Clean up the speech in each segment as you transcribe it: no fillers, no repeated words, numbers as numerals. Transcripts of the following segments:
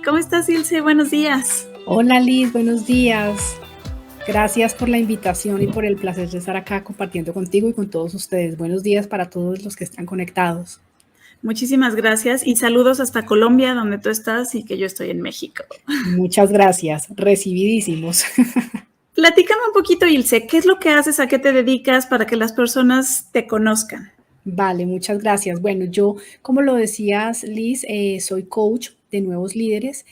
¿Cómo estás, Ilse? Buenos días. Hola Liz, buenos días. Gracias por la invitación y por el placer de estar acá compartiendo contigo y con todos ustedes. Buenos días para todos los que están conectados. Muchísimas gracias y saludos hasta Colombia, donde tú estás y que yo estoy en México. Muchas gracias, recibidísimos. Platícame un poquito, Ilse, ¿qué es lo que haces, a qué te dedicas para que las personas te conozcan? Vale, muchas gracias. Bueno, yo, como lo decías, Liz, soy coach de nuevos líderes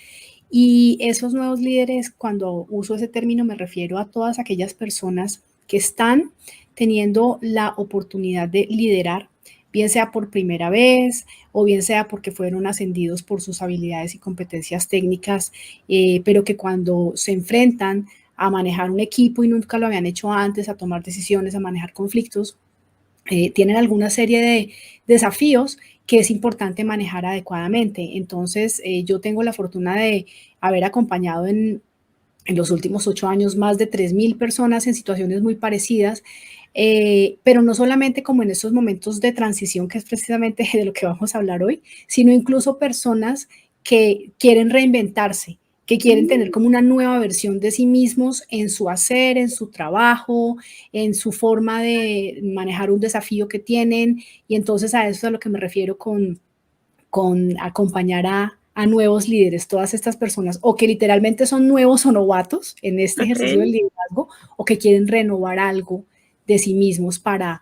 y esos nuevos líderes, cuando uso ese término, me refiero a todas aquellas personas que están teniendo la oportunidad de liderar, bien sea por primera vez o bien sea porque fueron ascendidos por sus habilidades y competencias técnicas, pero que cuando se enfrentan a manejar un equipo y nunca lo habían hecho antes, a tomar decisiones, a manejar conflictos, tienen alguna serie de desafíos que es importante manejar adecuadamente. Entonces, yo tengo la fortuna de haber acompañado en los últimos 8 años más de 3.000 personas en situaciones muy parecidas, pero no solamente como en estos momentos de transición, que es precisamente de lo que vamos a hablar hoy, sino incluso personas que quieren reinventarse, que quieren tener como una nueva versión de sí mismos en su hacer, en su trabajo, en su forma de manejar un desafío que tienen. Y entonces a eso es a lo que me refiero con acompañar a nuevos líderes, todas estas personas, o que literalmente son nuevos o novatos en este ejercicio del Okay. liderazgo, o que quieren renovar algo de sí mismos para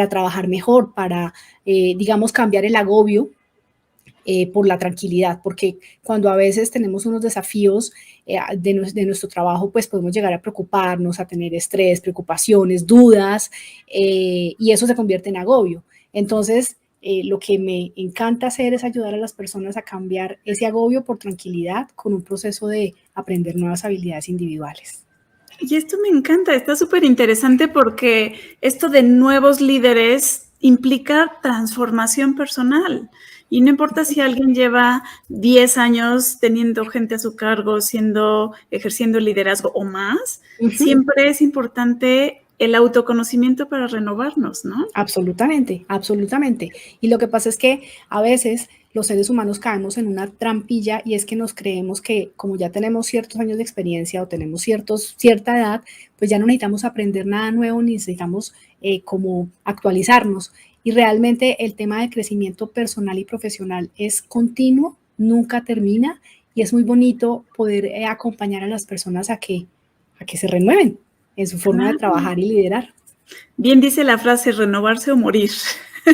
trabajar mejor, para, digamos, cambiar el agobio por la tranquilidad, porque cuando a veces tenemos unos desafíos de nuestro trabajo, pues podemos llegar a preocuparnos, a tener estrés, preocupaciones, dudas, y eso se convierte en agobio. Entonces, lo que me encanta hacer es ayudar a las personas a cambiar ese agobio por tranquilidad con un proceso de aprender nuevas habilidades individuales. Y esto me encanta, está súper interesante porque esto de nuevos líderes implica transformación personal. Y no importa si alguien lleva 10 años teniendo gente a su cargo, ejerciendo liderazgo o más, siempre es importante el autoconocimiento para renovarnos, ¿no? Absolutamente, absolutamente. Y lo que pasa es que a veces los seres humanos caemos en una trampilla y es que nos creemos que como ya tenemos ciertos años de experiencia o tenemos cierta edad, pues ya no necesitamos aprender nada nuevo ni necesitamos como actualizarnos. Y realmente el tema de crecimiento personal y profesional es continuo, nunca termina y es muy bonito poder acompañar a las personas a que se renueven en su forma de Claro. trabajar y liderar. Bien dice la frase, renovarse o morir.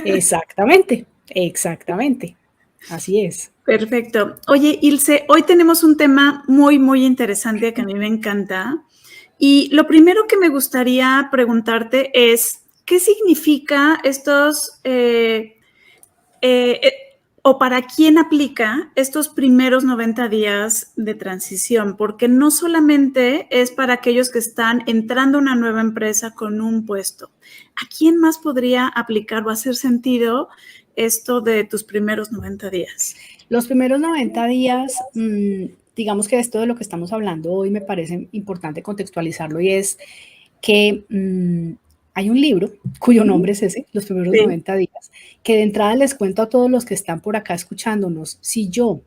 Exactamente, exactamente. Así es. Perfecto. Oye, Ilse, hoy tenemos un tema muy, muy interesante que a mí me encanta. Y lo primero que me gustaría preguntarte es, ¿qué significa o para quién aplica estos primeros 90 días de transición? Porque no solamente es para aquellos que están entrando a una nueva empresa con un puesto. ¿A quién más podría aplicar o hacer sentido esto de tus primeros 90 días? Los primeros 90 días, digamos que esto de lo que estamos hablando hoy me parece importante contextualizarlo y es que hay un libro cuyo nombre es ese, Los primeros Sí. 90 días, que de entrada les cuento a todos los que están por acá escuchándonos, si yo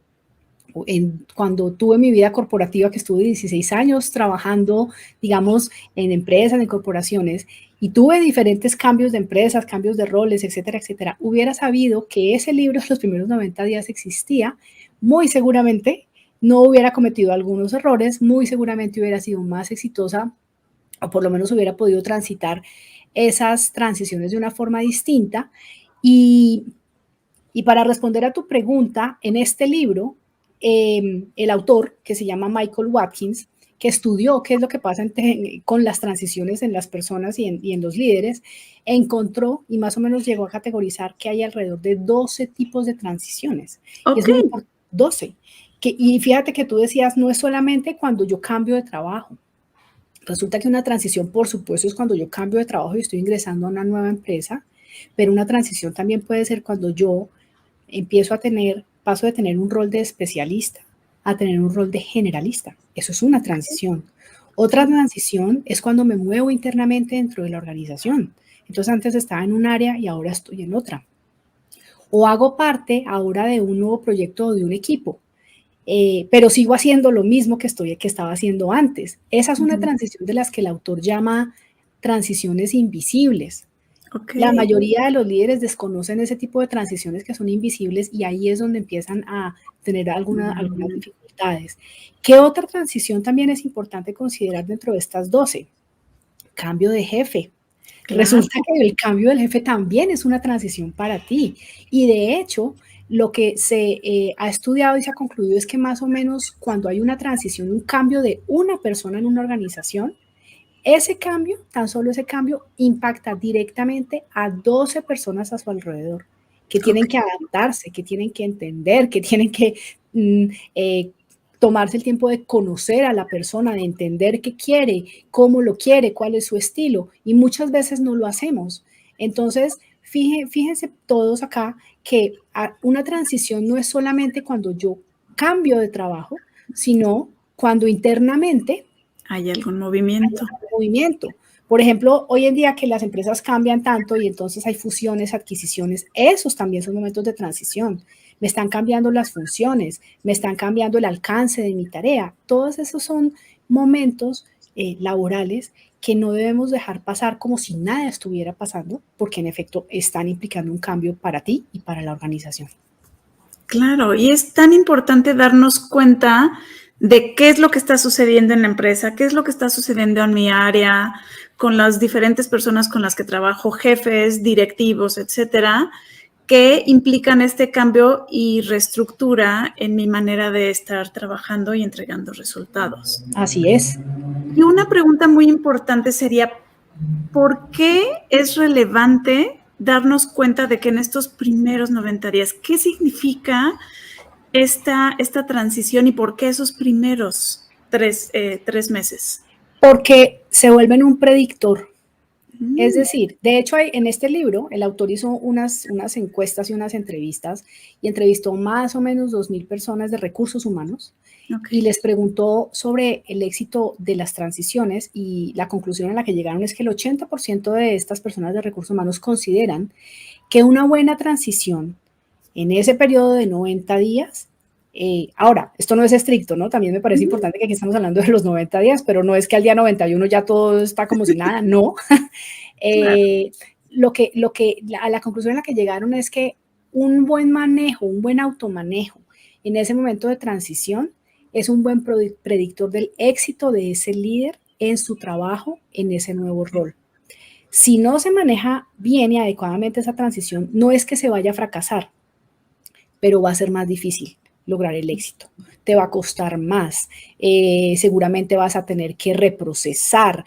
cuando tuve mi vida corporativa, que estuve 16 años trabajando, digamos, en empresas, en corporaciones, y tuve diferentes cambios de empresas, cambios de roles, etcétera, etcétera, hubiera sabido que ese libro, los primeros 90 días, existía, muy seguramente no hubiera cometido algunos errores, muy seguramente hubiera sido más exitosa, o por lo menos hubiera podido transitar esas transiciones de una forma distinta. Y, y para responder a tu pregunta, en este libro, el autor, que se llama Michael Watkins, que estudió qué es lo que pasa con las transiciones en las personas y en los líderes, encontró y más o menos llegó a categorizar que hay alrededor de 12 tipos de transiciones. Y es Ok. muy importante, 12. Y fíjate que tú decías, no es solamente cuando yo cambio de trabajo. Resulta que una transición, por supuesto, es cuando yo cambio de trabajo y estoy ingresando a una nueva empresa, pero una transición también puede ser cuando yo paso de tener un rol de especialista a tener un rol de generalista. Eso es una transición. Otra transición es cuando me muevo internamente dentro de la organización. Entonces antes estaba en un área y ahora estoy en otra. O hago parte ahora de un nuevo proyecto o de un equipo. pero sigo haciendo lo mismo que estaba haciendo antes. Esa es una transición de las que el autor llama transiciones invisibles. Okay. La mayoría de los líderes desconocen ese tipo de transiciones que son invisibles y ahí es donde empiezan a tener algunas dificultades. ¿Qué otra transición también es importante considerar dentro de estas 12? Cambio de jefe. Claro. Resulta que el cambio del jefe también es una transición para ti. Y de hecho, lo que se ha estudiado y se ha concluido es que más o menos cuando hay una transición, un cambio de una persona en una organización, ese cambio, tan solo ese cambio, impacta directamente a 12 personas a su alrededor, que tienen que adaptarse, que tienen que entender, que tienen que tomarse el tiempo de conocer a la persona, de entender qué quiere, cómo lo quiere, cuál es su estilo, y muchas veces no lo hacemos. Entonces, fíjense todos acá que una transición no es solamente cuando yo cambio de trabajo, sino cuando internamente hay algún movimiento. Por ejemplo, hoy en día que las empresas cambian tanto y entonces hay fusiones, adquisiciones, esos también son momentos de transición. Me están cambiando las funciones, me están cambiando el alcance de mi tarea. Todos esos son momentos laborales que no debemos dejar pasar como si nada estuviera pasando, porque en efecto están implicando un cambio para ti y para la organización. Claro, y es tan importante darnos cuenta de qué es lo que está sucediendo en la empresa, qué es lo que está sucediendo en mi área, con las diferentes personas con las que trabajo, jefes, directivos, etcétera, que implican este cambio y reestructura en mi manera de estar trabajando y entregando resultados. Así es. Y una pregunta muy importante sería, ¿por qué es relevante darnos cuenta de que en estos primeros 90 días, qué significa esta transición y por qué esos primeros tres meses? Porque se vuelven un predictor. Es decir, de hecho, en este libro, el autor hizo unas encuestas y unas entrevistas y entrevistó más o menos 2,000 personas de recursos humanos y les preguntó sobre el éxito de las transiciones y la conclusión a la que llegaron es que el 80% de estas personas de recursos humanos consideran que una buena transición en ese periodo de 90 días, ahora, esto no es estricto, ¿no? También me parece importante que aquí estamos hablando de los 90 días, pero no es que al día 91 ya todo está como si nada, no. A la conclusión a la que llegaron es que un buen manejo, un buen automanejo en ese momento de transición es un buen predictor del éxito de ese líder en su trabajo en ese nuevo rol. Si no se maneja bien y adecuadamente esa transición, no es que se vaya a fracasar, pero va a ser más difícil lograr el éxito. Te va a costar más, seguramente vas a tener que reprocesar,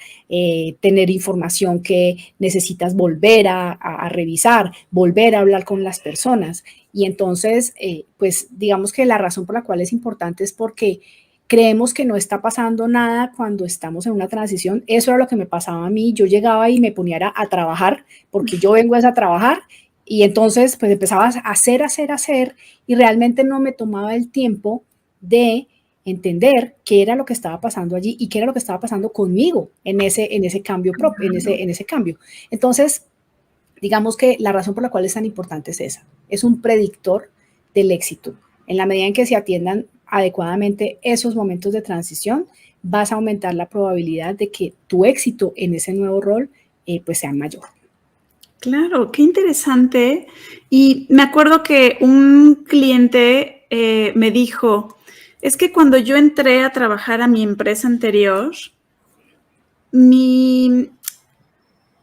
tener información que necesitas volver a revisar, volver a hablar con las personas. Y entonces, pues digamos que la razón por la cual es importante es porque creemos que no está pasando nada cuando estamos en una transición. Eso era lo que me pasaba a mí. Yo llegaba y me ponía a trabajar, porque yo vengo a trabajar. Y entonces, pues empezaba a hacer, y realmente no me tomaba el tiempo de entender qué era lo que estaba pasando allí y qué era lo que estaba pasando conmigo en ese cambio propio, en ese cambio. Entonces, digamos que la razón por la cual es tan importante es esa. Es un predictor del éxito. En la medida en que se atiendan adecuadamente esos momentos de transición, vas a aumentar la probabilidad de que tu éxito en ese nuevo rol pues sea mayor. Claro, qué interesante. Y me acuerdo que un cliente me dijo, es que cuando yo entré a trabajar a mi empresa anterior,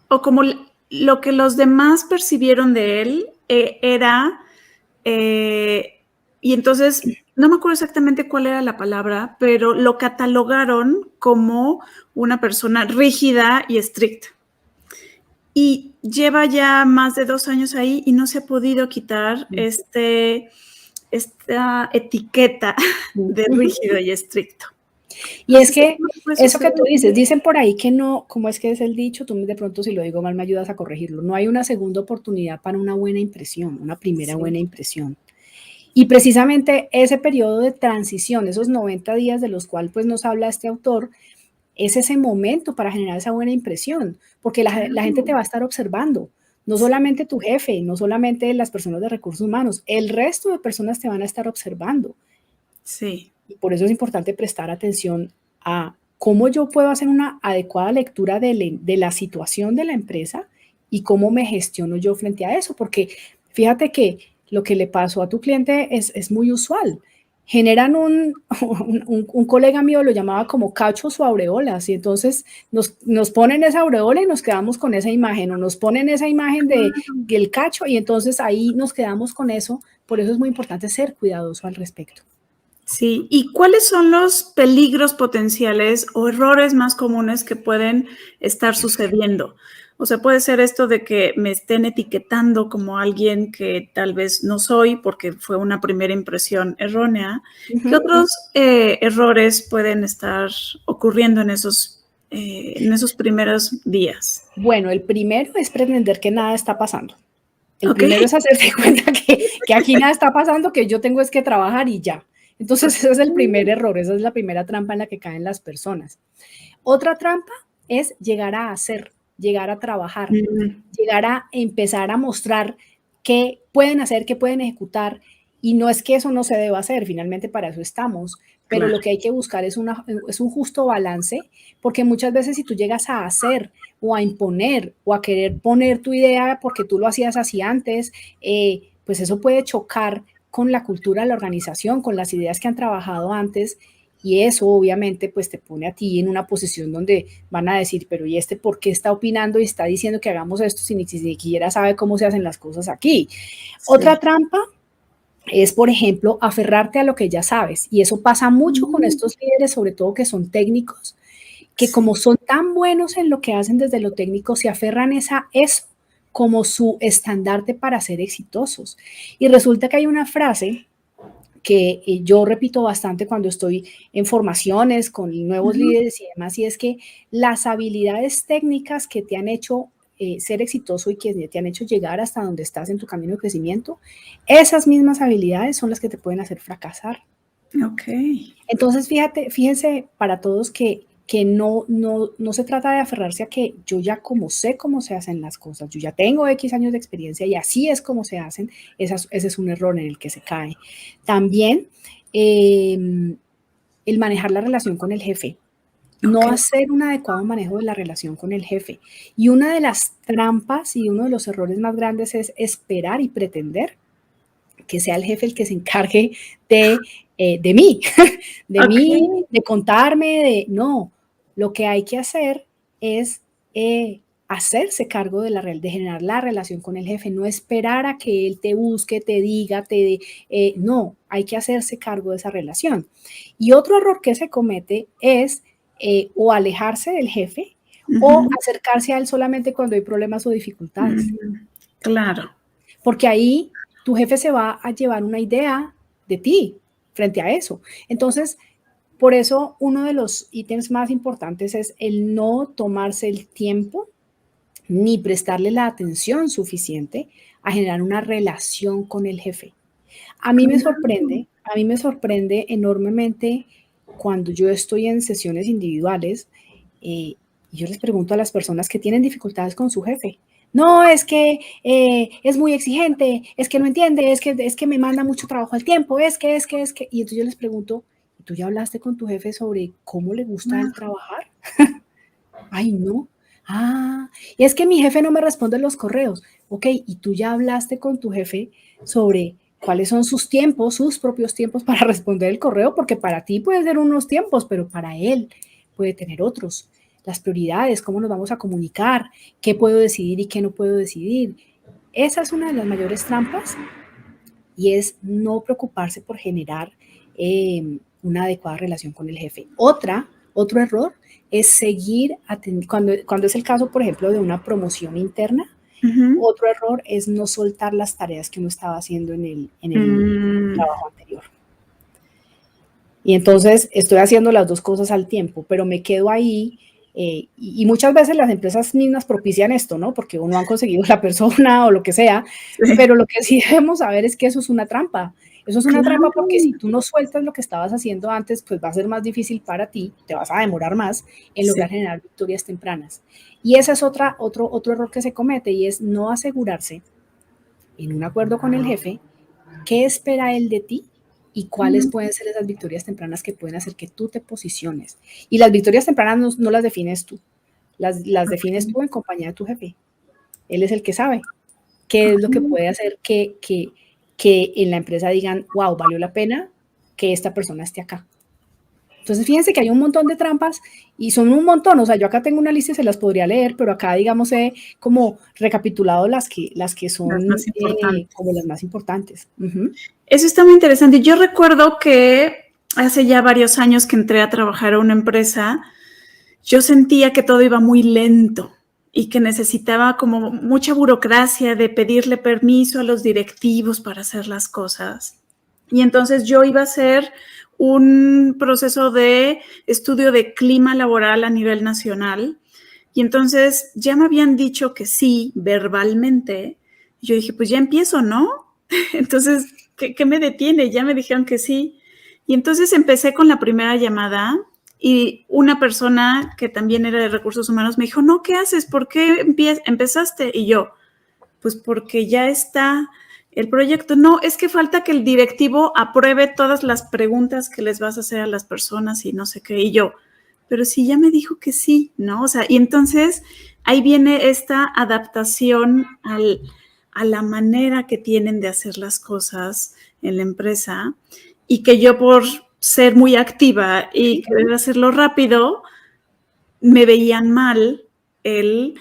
como lo que los demás percibieron de él era, y entonces no me acuerdo exactamente cuál era la palabra, pero lo catalogaron como una persona rígida y estricta. Y lleva ya más de 2 años ahí y no se ha podido quitar esta etiqueta de rígido y estricto. Y es que eso que tú dices, dicen por ahí que no, ¿cómo es que es el dicho? Tú de pronto si lo digo mal me ayudas a corregirlo. No hay una segunda oportunidad para una buena impresión, una primera buena impresión. Y precisamente ese periodo de transición, esos 90 días de los cuales pues nos habla este autor, es ese momento para generar esa buena impresión, porque la gente te va a estar observando. No solamente tu jefe, no solamente las personas de recursos humanos, el resto de personas te van a estar observando. Sí. Y por eso es importante prestar atención a cómo yo puedo hacer una adecuada lectura de la situación de la empresa y cómo me gestiono yo frente a eso, porque fíjate que lo que le pasó a tu cliente es muy usual. Generan un colega mío lo llamaba como cachos o aureolas, y entonces nos ponen esa aureola y nos quedamos con esa imagen, o nos ponen esa imagen del cacho y entonces ahí nos quedamos con eso. Por eso es muy importante ser cuidadoso al respecto. Sí, ¿y cuáles son los peligros potenciales o errores más comunes que pueden estar sucediendo? O sea, puede ser esto de que me estén etiquetando como alguien que tal vez no soy porque fue una primera impresión errónea. ¿Qué otros errores pueden estar ocurriendo en esos primeros días? Bueno, el primero es pretender que nada está pasando. El Ok. primero es hacerte cuenta que aquí nada está pasando, que yo tengo es que trabajar y ya. Entonces, ese es el primer error, esa es la primera trampa en la que caen las personas. Otra trampa es llegar a hacer, llegar a trabajar, llegar a empezar a mostrar qué pueden hacer, qué pueden ejecutar. Y no es que eso no se deba hacer, finalmente para eso estamos, pero Claro. lo que hay que buscar es un justo balance, porque muchas veces si tú llegas a hacer o a imponer o a querer poner tu idea porque tú lo hacías así antes, pues eso puede chocar con la cultura de la organización, con las ideas que han trabajado antes, y eso obviamente pues te pone a ti en una posición donde van a decir, pero ¿y este por qué está opinando y está diciendo que hagamos esto si ni siquiera sabe cómo se hacen las cosas aquí? Otra Sí. trampa es, por ejemplo, aferrarte a lo que ya sabes, y eso pasa mucho con estos líderes, sobre todo que son técnicos, que como Sí. son tan buenos en lo que hacen desde lo técnico, se aferran a eso como su estandarte para ser exitosos. Y resulta que hay una frase que yo repito bastante cuando estoy en formaciones con nuevos líderes y demás, y es que las habilidades técnicas que te han hecho ser exitoso y que te han hecho llegar hasta donde estás en tu camino de crecimiento, esas mismas habilidades son las que te pueden hacer fracasar. Ok. Entonces, fíjense para todos que no se trata de aferrarse a que yo ya como sé cómo se hacen las cosas, yo ya tengo X años de experiencia y así es como se hacen, ese es un error en el que se cae. También el manejar la relación con el jefe, no Ok. hacer un adecuado manejo de la relación con el jefe. Y una de las trampas y uno de los errores más grandes es esperar y pretender que sea el jefe el que se encargue de mí, Ok. de contarme, no, lo que hay que hacer es hacerse cargo de generar la relación con el jefe, no esperar a que él te busque, te diga, no, hay que hacerse cargo de esa relación. Y otro error que se comete es o alejarse del jefe o acercarse a él solamente cuando hay problemas o dificultades. Claro. Porque ahí tu jefe se va a llevar una idea de ti frente a eso. Entonces, por eso uno de los ítems más importantes es el no tomarse el tiempo ni prestarle la atención suficiente a generar una relación con el jefe. A mí me sorprende enormemente cuando yo estoy en sesiones individuales y yo les pregunto a las personas que tienen dificultades con su jefe. No, es que es muy exigente, es que no entiende, es que me manda mucho trabajo al tiempo, es que. Y entonces yo les pregunto, ¿tú ya hablaste con tu jefe sobre cómo le gusta a él trabajar? Ay, no. Ah, y es que mi jefe no me responde los correos. Ok, ¿y tú ya hablaste con tu jefe sobre cuáles son sus tiempos, sus propios tiempos para responder el correo? Porque para ti puede ser unos tiempos, pero para él puede tener otros. Las prioridades, cómo nos vamos a comunicar, qué puedo decidir y qué no puedo decidir. Esa es una de las mayores trampas y es no preocuparse por generar una adecuada relación con el jefe. Otro error es seguir cuando es el caso, por ejemplo, de una promoción interna. Otro error es no soltar las tareas que uno estaba haciendo en el trabajo anterior. Y entonces estoy haciendo las dos cosas al tiempo, pero me quedo ahí. Y muchas veces las empresas mismas propician esto, ¿no? Porque o no han conseguido la persona o lo que sea, Sí. pero lo que sí debemos saber es que eso es una trampa. Eso es una trampa porque si Claro. tú no sueltas lo que estabas haciendo antes, pues va a ser más difícil para ti, te vas a demorar más en Sí. lograr generar victorias tempranas. Y ese es otro error que se comete y es no asegurarse en un acuerdo con el jefe qué espera él de ti y cuáles pueden ser esas victorias tempranas que pueden hacer que tú te posiciones. Y las victorias tempranas no las defines tú, las defines tú en compañía de tu jefe. Él es el que sabe qué es lo que puede hacer que en la empresa digan, wow, valió la pena que esta persona esté acá. Entonces, fíjense que hay un montón de trampas y son un montón. O sea, yo acá tengo una lista y se las podría leer, pero acá, digamos, he como recapitulado las que son Las más importantes. como las más importantes. Eso está muy interesante. Yo recuerdo que hace ya varios años que entré a trabajar a una empresa, yo sentía que todo iba muy lento y que necesitaba como mucha burocracia de pedirle permiso a los directivos para hacer las cosas. Y entonces yo iba a hacer un proceso de estudio de clima laboral a nivel nacional. Y entonces ya me habían dicho que sí, verbalmente. Yo dije, pues ya empiezo, ¿no? Entonces, ¿qué me detiene? Ya me dijeron que sí. Y entonces empecé con la primera llamada y una persona que también era de recursos humanos me dijo, no, ¿qué haces? ¿Por qué empezaste? Y yo, pues porque ya está el proyecto. No, es que falta que el directivo apruebe todas las preguntas que les vas a hacer a las personas y no sé qué. Y yo, pero sí ya me dijo que sí, ¿no? O sea, y entonces ahí viene esta adaptación a la manera que tienen de hacer las cosas en la empresa y que yo por ser muy activa y querer hacerlo rápido, me veían mal el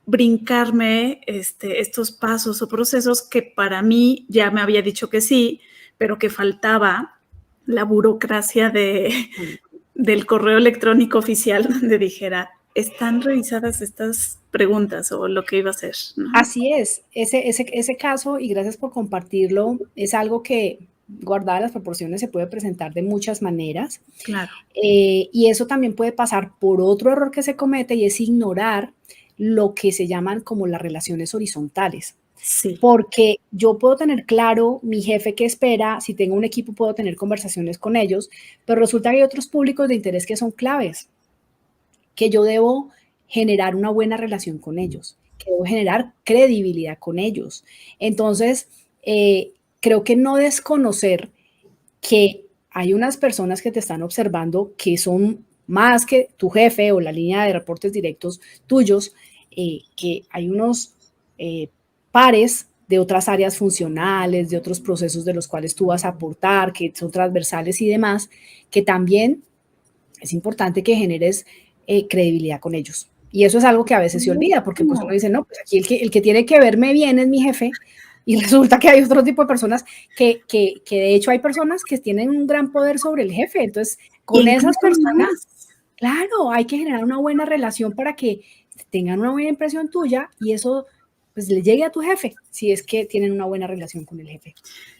brincarme estos pasos o procesos que para mí ya me había dicho que sí, pero que faltaba la burocracia del correo electrónico oficial donde dijera, están revisadas estas preguntas o lo que iba a hacer, ¿no? Así es, ese caso, y gracias por compartirlo, es algo que, guardadas las proporciones, se puede presentar de muchas maneras. Claro. Y eso también puede pasar por otro error que se comete y es ignorar lo que se llaman como las relaciones horizontales. Sí. Porque yo puedo tener claro mi jefe que espera, si tengo un equipo puedo tener conversaciones con ellos, pero resulta que hay otros públicos de interés que son claves, que yo debo generar una buena relación con ellos, que debo generar credibilidad con ellos. Entonces, creo que no desconocer que hay unas personas que te están observando que son más que tu jefe o la línea de reportes directos tuyos, que hay unos pares de otras áreas funcionales, de otros procesos de los cuales tú vas a aportar, que son transversales y demás, que también es importante que generes credibilidad con ellos. Y eso es algo que a veces se olvida, porque pues uno dice, no, pues aquí el que tiene que verme bien es mi jefe, y resulta que hay otro tipo de personas que de hecho hay personas que tienen un gran poder sobre el jefe. Entonces, con esas personas, claro, hay que generar una buena relación para que tengan una buena impresión tuya y eso pues le llegue a tu jefe, si es que tienen una buena relación con el jefe.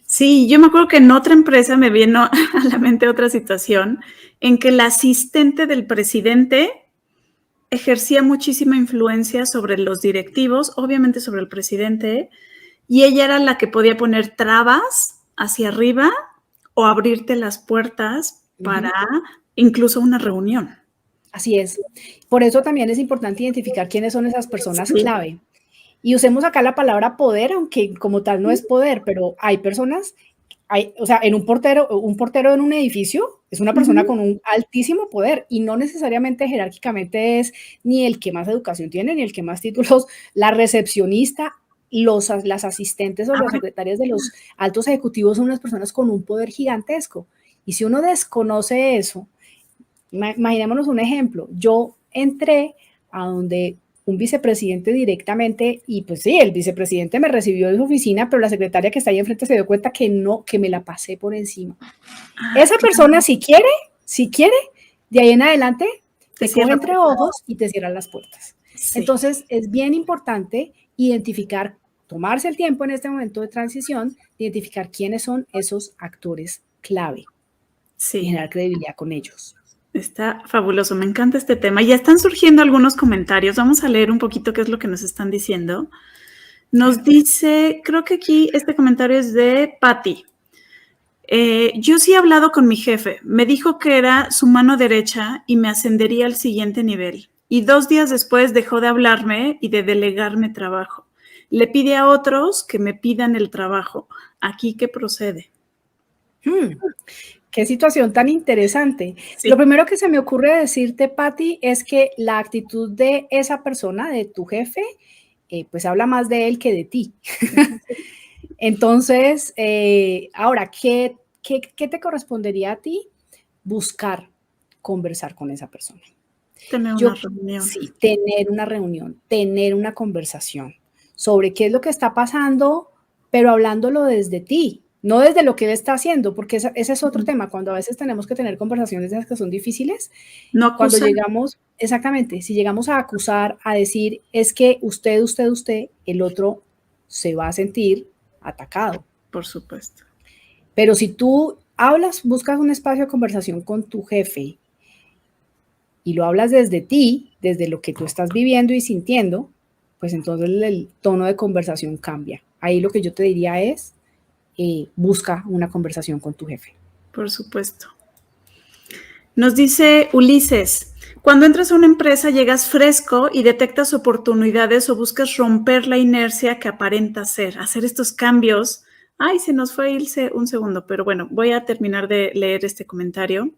Sí, yo me acuerdo que en otra empresa me vino a la mente otra situación en que la asistente del presidente ejercía muchísima influencia sobre los directivos, obviamente sobre el presidente, y ella era la que podía poner trabas hacia arriba o abrirte las puertas para incluso una reunión. Así es. Por eso también es importante identificar quiénes son esas personas clave. Y usemos acá la palabra poder, aunque como tal no es poder, pero hay personas, o sea, un portero en un edificio es una persona con un altísimo poder y no necesariamente jerárquicamente es ni el que más educación tiene, ni el que más títulos. La recepcionista, las asistentes o las secretarias de los altos ejecutivos son unas personas con un poder gigantesco. Y si uno desconoce eso, imaginémonos un ejemplo. Yo entré a donde un vicepresidente directamente y pues sí, el vicepresidente me recibió en su oficina, pero la secretaria que está ahí enfrente se dio cuenta que no, que me la pasé por encima. Esa persona, si quiere, de ahí en adelante, te coge entre ojos y te cierra las puertas. Sí. Entonces, es bien importante identificar, tomarse el tiempo en este momento de transición, identificar quiénes son esos actores clave y generar credibilidad con ellos. Está fabuloso, me encanta este tema. Ya están surgiendo algunos comentarios. Vamos a leer un poquito qué es lo que nos están diciendo. Nos dice, creo que aquí este comentario es de Patti. Yo sí he hablado con mi jefe. Me dijo que era su mano derecha y me ascendería al siguiente nivel. Y 2 días después dejó de hablarme y de delegarme trabajo. Le pide a otros que me pidan el trabajo. ¿Aquí qué procede? Qué situación tan interesante. Sí. Lo primero que se me ocurre decirte, Patti, es que la actitud de esa persona, de tu jefe, pues habla más de él que de ti. Entonces, ahora, ¿qué te correspondería a ti? Buscar conversar con esa persona. Tener una Yo, reunión. sí, tener una reunión, tener una conversación sobre qué es lo que está pasando, pero hablándolo desde ti, no desde lo que él está haciendo, porque ese es otro tema, cuando a veces tenemos que tener conversaciones de las que son difíciles, No cuando acusar. llegamos, exactamente, si llegamos a acusar, a decir, es que usted, el otro se va a sentir atacado. Por supuesto. Pero si tú hablas, buscas un espacio de conversación con tu jefe y lo hablas desde ti, desde lo que tú estás viviendo y sintiendo, pues entonces el tono de conversación cambia. Ahí lo que yo te diría es, busca una conversación con tu jefe. Por supuesto. Nos dice Ulises, cuando entras a una empresa llegas fresco y detectas oportunidades o buscas romper la inercia que aparenta ser, hacer estos cambios. Ay, se nos fue Ilse un segundo, pero bueno, voy a terminar de leer este comentario.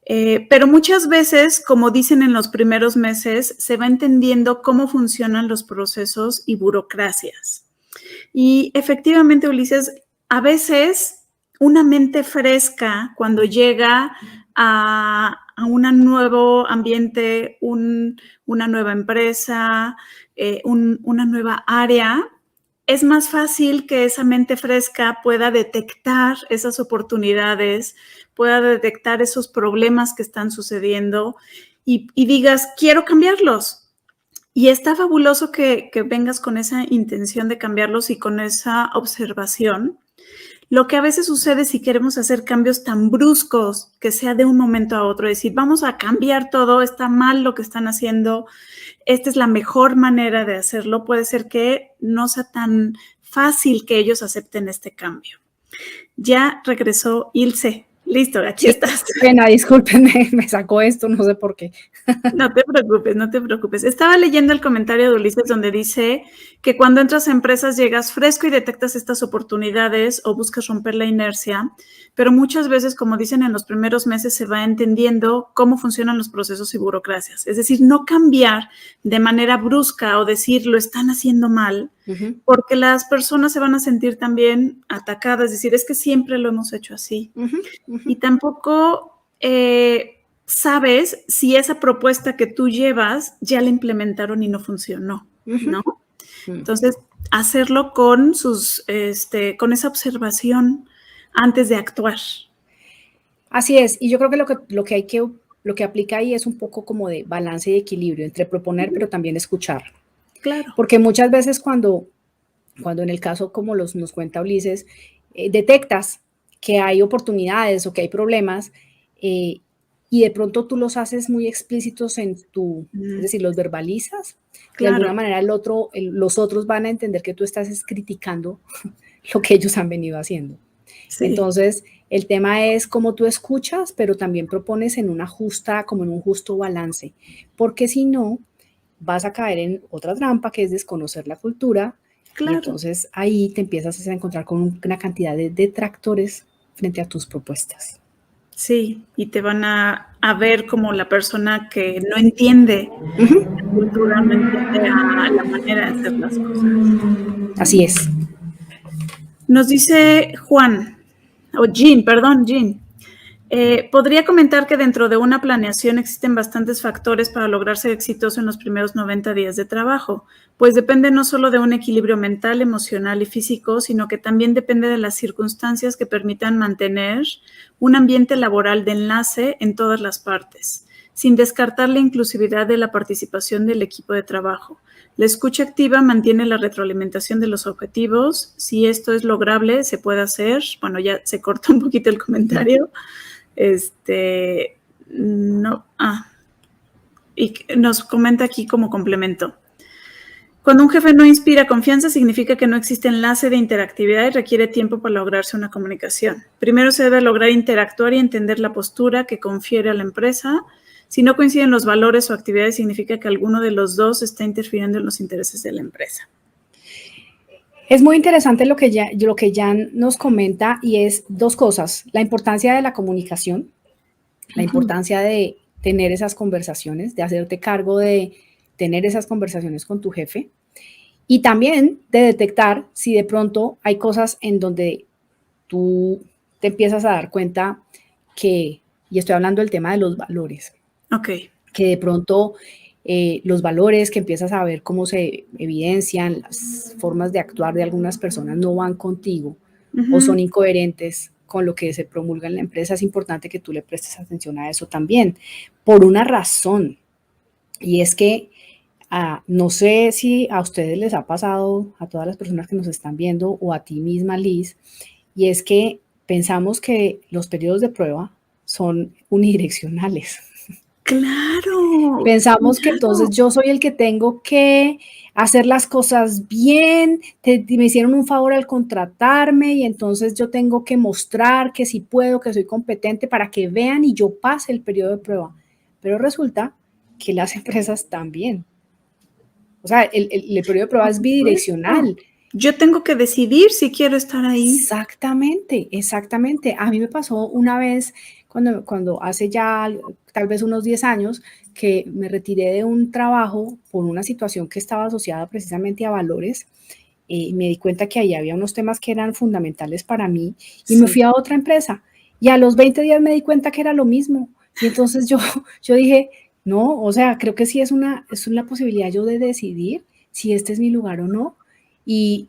Pero muchas veces, como dicen en los primeros meses, se va entendiendo cómo funcionan los procesos y burocracias. Y efectivamente, Ulises, a veces una mente fresca cuando llega a un nuevo ambiente, una nueva empresa, una nueva área, es más fácil que esa mente fresca pueda detectar esas oportunidades, pueda detectar esos problemas que están sucediendo y digas, quiero cambiarlos. Y está fabuloso que vengas con esa intención de cambiarlos y con esa observación. Lo que a veces sucede si queremos hacer cambios tan bruscos, que sea de un momento a otro, decir, vamos a cambiar todo, está mal lo que están haciendo, esta es la mejor manera de hacerlo, puede ser que no sea tan fácil que ellos acepten este cambio. Ya regresó Ilse. Listo, aquí estás. Qué pena, discúlpenme, me sacó esto, no sé por qué. No te preocupes, no te preocupes. Estaba leyendo el comentario de Ulises donde dice que cuando entras a empresas llegas fresco y detectas estas oportunidades o buscas romper la inercia, pero muchas veces, como dicen en los primeros meses, se va entendiendo cómo funcionan los procesos y burocracias. Es decir, no cambiar de manera brusca o decir lo están haciendo mal, porque las personas se van a sentir también atacadas, es decir, es que siempre lo hemos hecho así. Y tampoco sabes si esa propuesta que tú llevas ya la implementaron y no funcionó, ¿no? Entonces, hacerlo con con esa observación antes de actuar. Así es, y yo creo que lo que aplica ahí es un poco como de balance y equilibrio entre proponer, pero también escuchar. Claro. Porque muchas veces cuando en el caso como nos cuenta Ulises, detectas que hay oportunidades o que hay problemas y de pronto tú los haces muy explícitos es decir, los verbalizas, de alguna manera los otros van a entender que tú estás criticando lo que ellos han venido haciendo. Sí. Entonces, el tema es cómo tú escuchas, pero también propones como en un justo balance, porque si no, vas a caer en otra trampa que es desconocer la cultura. Claro. Y entonces ahí te empiezas a encontrar con una cantidad de detractores frente a tus propuestas. Sí, y te van a ver como la persona que no entiende la cultura, no entiende la manera de hacer las cosas. Así es. Nos dice Jean. Podría comentar que dentro de una planeación existen bastantes factores para lograr ser exitoso en los primeros 90 días de trabajo, pues depende no solo de un equilibrio mental, emocional y físico, sino que también depende de las circunstancias que permitan mantener un ambiente laboral de enlace en todas las partes, sin descartar la inclusividad de la participación del equipo de trabajo. La escucha activa mantiene la retroalimentación de los objetivos. Si esto es lograble, se puede hacer. Bueno, ya se cortó un poquito el comentario. Y nos comenta aquí como complemento. Cuando un jefe no inspira confianza, significa que no existe enlace de interactividad y requiere tiempo para lograrse una comunicación. Primero se debe lograr interactuar y entender la postura que confiere a la empresa. Si no coinciden los valores o actividades, significa que alguno de los dos está interfiriendo en los intereses de la empresa. Es muy interesante lo que Jan nos comenta y es dos cosas, la importancia de la comunicación, la importancia de tener esas conversaciones, de hacerte cargo de tener esas conversaciones con tu jefe y también de detectar si de pronto hay cosas en donde tú te empiezas a dar cuenta que, y estoy hablando del tema de los valores, que de pronto los valores que empiezas a ver cómo se evidencian, las formas de actuar de algunas personas no van contigo o son incoherentes con lo que se promulga en la empresa, es importante que tú le prestes atención a eso también, por una razón, y es que no sé si a ustedes les ha pasado, a todas las personas que nos están viendo o a ti misma, Liz, y es que pensamos que los periodos de prueba son unidireccionales. Claro. Pensamos que entonces yo soy el que tengo que hacer las cosas bien, me hicieron un favor al contratarme y entonces yo tengo que mostrar que sí puedo, que soy competente para que vean y yo pase el periodo de prueba. Pero resulta que las empresas también. O sea, el periodo de prueba es bidireccional. Yo tengo que decidir si quiero estar ahí. Exactamente, exactamente. A mí me pasó una vez cuando hace ya tal vez unos 10 años que me retiré de un trabajo por una situación que estaba asociada precisamente a valores. Me di cuenta que ahí había unos temas que eran fundamentales para mí y me fui a otra empresa. Y a los 20 días me di cuenta que era lo mismo. Y entonces yo dije, no, o sea, creo que sí es una posibilidad yo de decidir si este es mi lugar o no. Y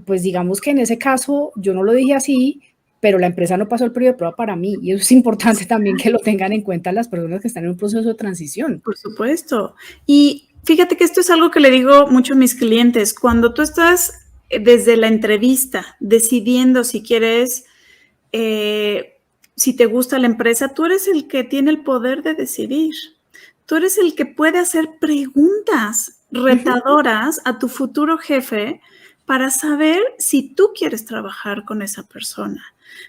pues digamos que en ese caso yo no lo dije así, pero la empresa no pasó el periodo de prueba para mí. Y eso es importante también que lo tengan en cuenta las personas que están en un proceso de transición. Por supuesto. Y fíjate que esto es algo que le digo mucho a mis clientes. Cuando tú estás desde la entrevista decidiendo si quieres, si te gusta la empresa, tú eres el que tiene el poder de decidir. Tú eres el que puede hacer preguntas retadoras a tu futuro jefe para saber si tú quieres trabajar con esa persona,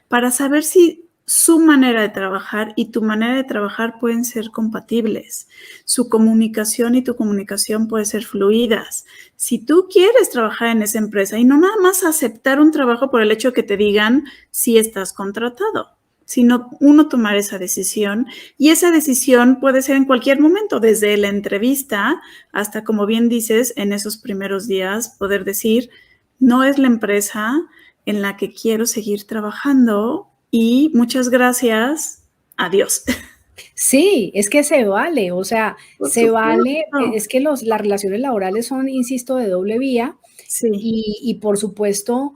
para saber si su manera de trabajar y tu manera de trabajar pueden ser compatibles. Su comunicación y tu comunicación pueden ser fluidas. Si tú quieres trabajar en esa empresa y no nada más aceptar un trabajo por el hecho de que te digan si estás contratado, sino uno tomar esa decisión, y esa decisión puede ser en cualquier momento, desde la entrevista hasta, como bien dices, en esos primeros días, poder decir, no es la empresa en la que quiero seguir trabajando y muchas gracias, adiós. Sí, es que se vale, o sea, se vale, es que las relaciones laborales son, insisto, de doble vía. Sí. Y por supuesto,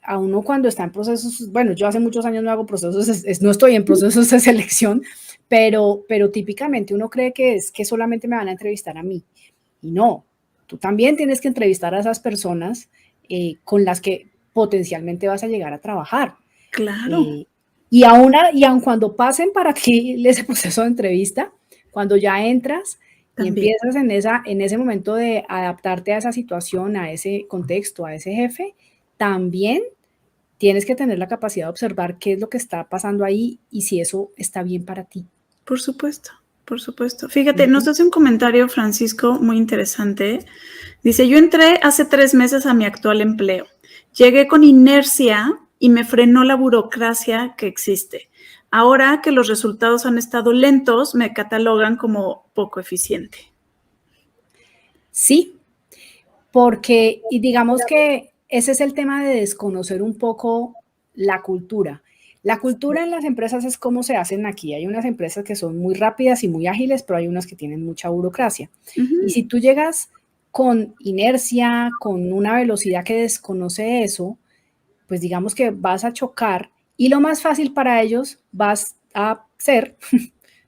a uno cuando está en procesos, bueno, yo hace muchos años no hago procesos, no estoy en procesos de selección, pero típicamente uno cree que es que solamente me van a entrevistar a mí. Y no, tú también tienes que entrevistar a esas personas con las que potencialmente vas a llegar a trabajar. Claro. Y aun cuando pasen para ti ese proceso de entrevista, cuando ya entras y empiezas en ese momento de adaptarte a esa situación, a ese contexto, a ese jefe, también tienes que tener la capacidad de observar qué es lo que está pasando ahí y si eso está bien para ti. Por supuesto, por supuesto. Fíjate, nos hace un comentario Francisco muy interesante. Dice, yo entré hace 3 meses a mi actual empleo. Llegué con inercia y me frenó la burocracia que existe. Ahora que los resultados han estado lentos, me catalogan como poco eficiente. Sí, porque, y digamos que ese es el tema de desconocer un poco la cultura. La cultura en las empresas es cómo se hacen aquí. Hay unas empresas que son muy rápidas y muy ágiles, pero hay unas que tienen mucha burocracia. Y si tú llegas con inercia, con una velocidad que desconoce eso, pues digamos que vas a chocar y lo más fácil para ellos vas a ser,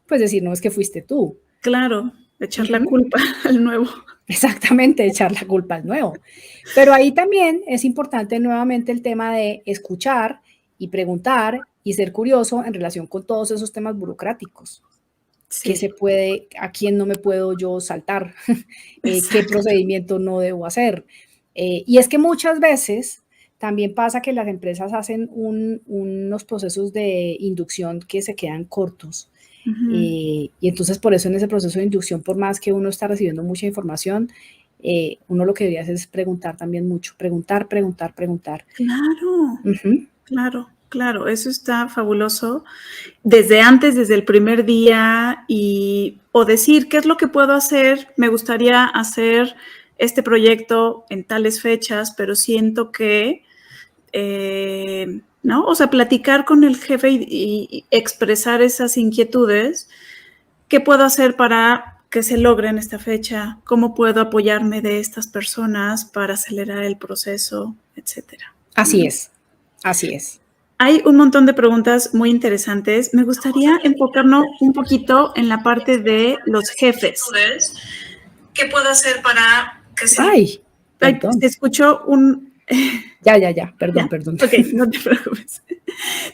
pues decir, no, es que fuiste tú. Claro, echar la culpa al nuevo. Exactamente, echar la culpa al nuevo. Pero ahí también es importante nuevamente el tema de escuchar y preguntar y ser curioso en relación con todos esos temas burocráticos. Sí. ¿Qué se puede, a quién no me puedo yo saltar? ¿Qué procedimiento no debo hacer? Y es que muchas veces también pasa que las empresas hacen unos procesos de inducción que se quedan cortos. Y entonces por eso en ese proceso de inducción, por más que uno está recibiendo mucha información, uno lo que debería hacer es preguntar también mucho, preguntar. Claro, Ujú. claro, eso está fabuloso. Desde antes, desde el primer día, o decir qué es lo que puedo hacer, me gustaría hacer este proyecto en tales fechas, pero siento que, ¿no? O sea, platicar con el jefe y expresar esas inquietudes. ¿Qué puedo hacer para que se logre en esta fecha? ¿Cómo puedo apoyarme de estas personas para acelerar el proceso, etcétera? Así ¿No? es, así es. Hay un montón de preguntas muy interesantes. Me gustaría enfocarnos un poquito en la parte de los jefes. ¿Qué puedo hacer para que se... Ay, Ay, perdón. se escuchó un... Ya, Ya, perdón. ok, no te preocupes.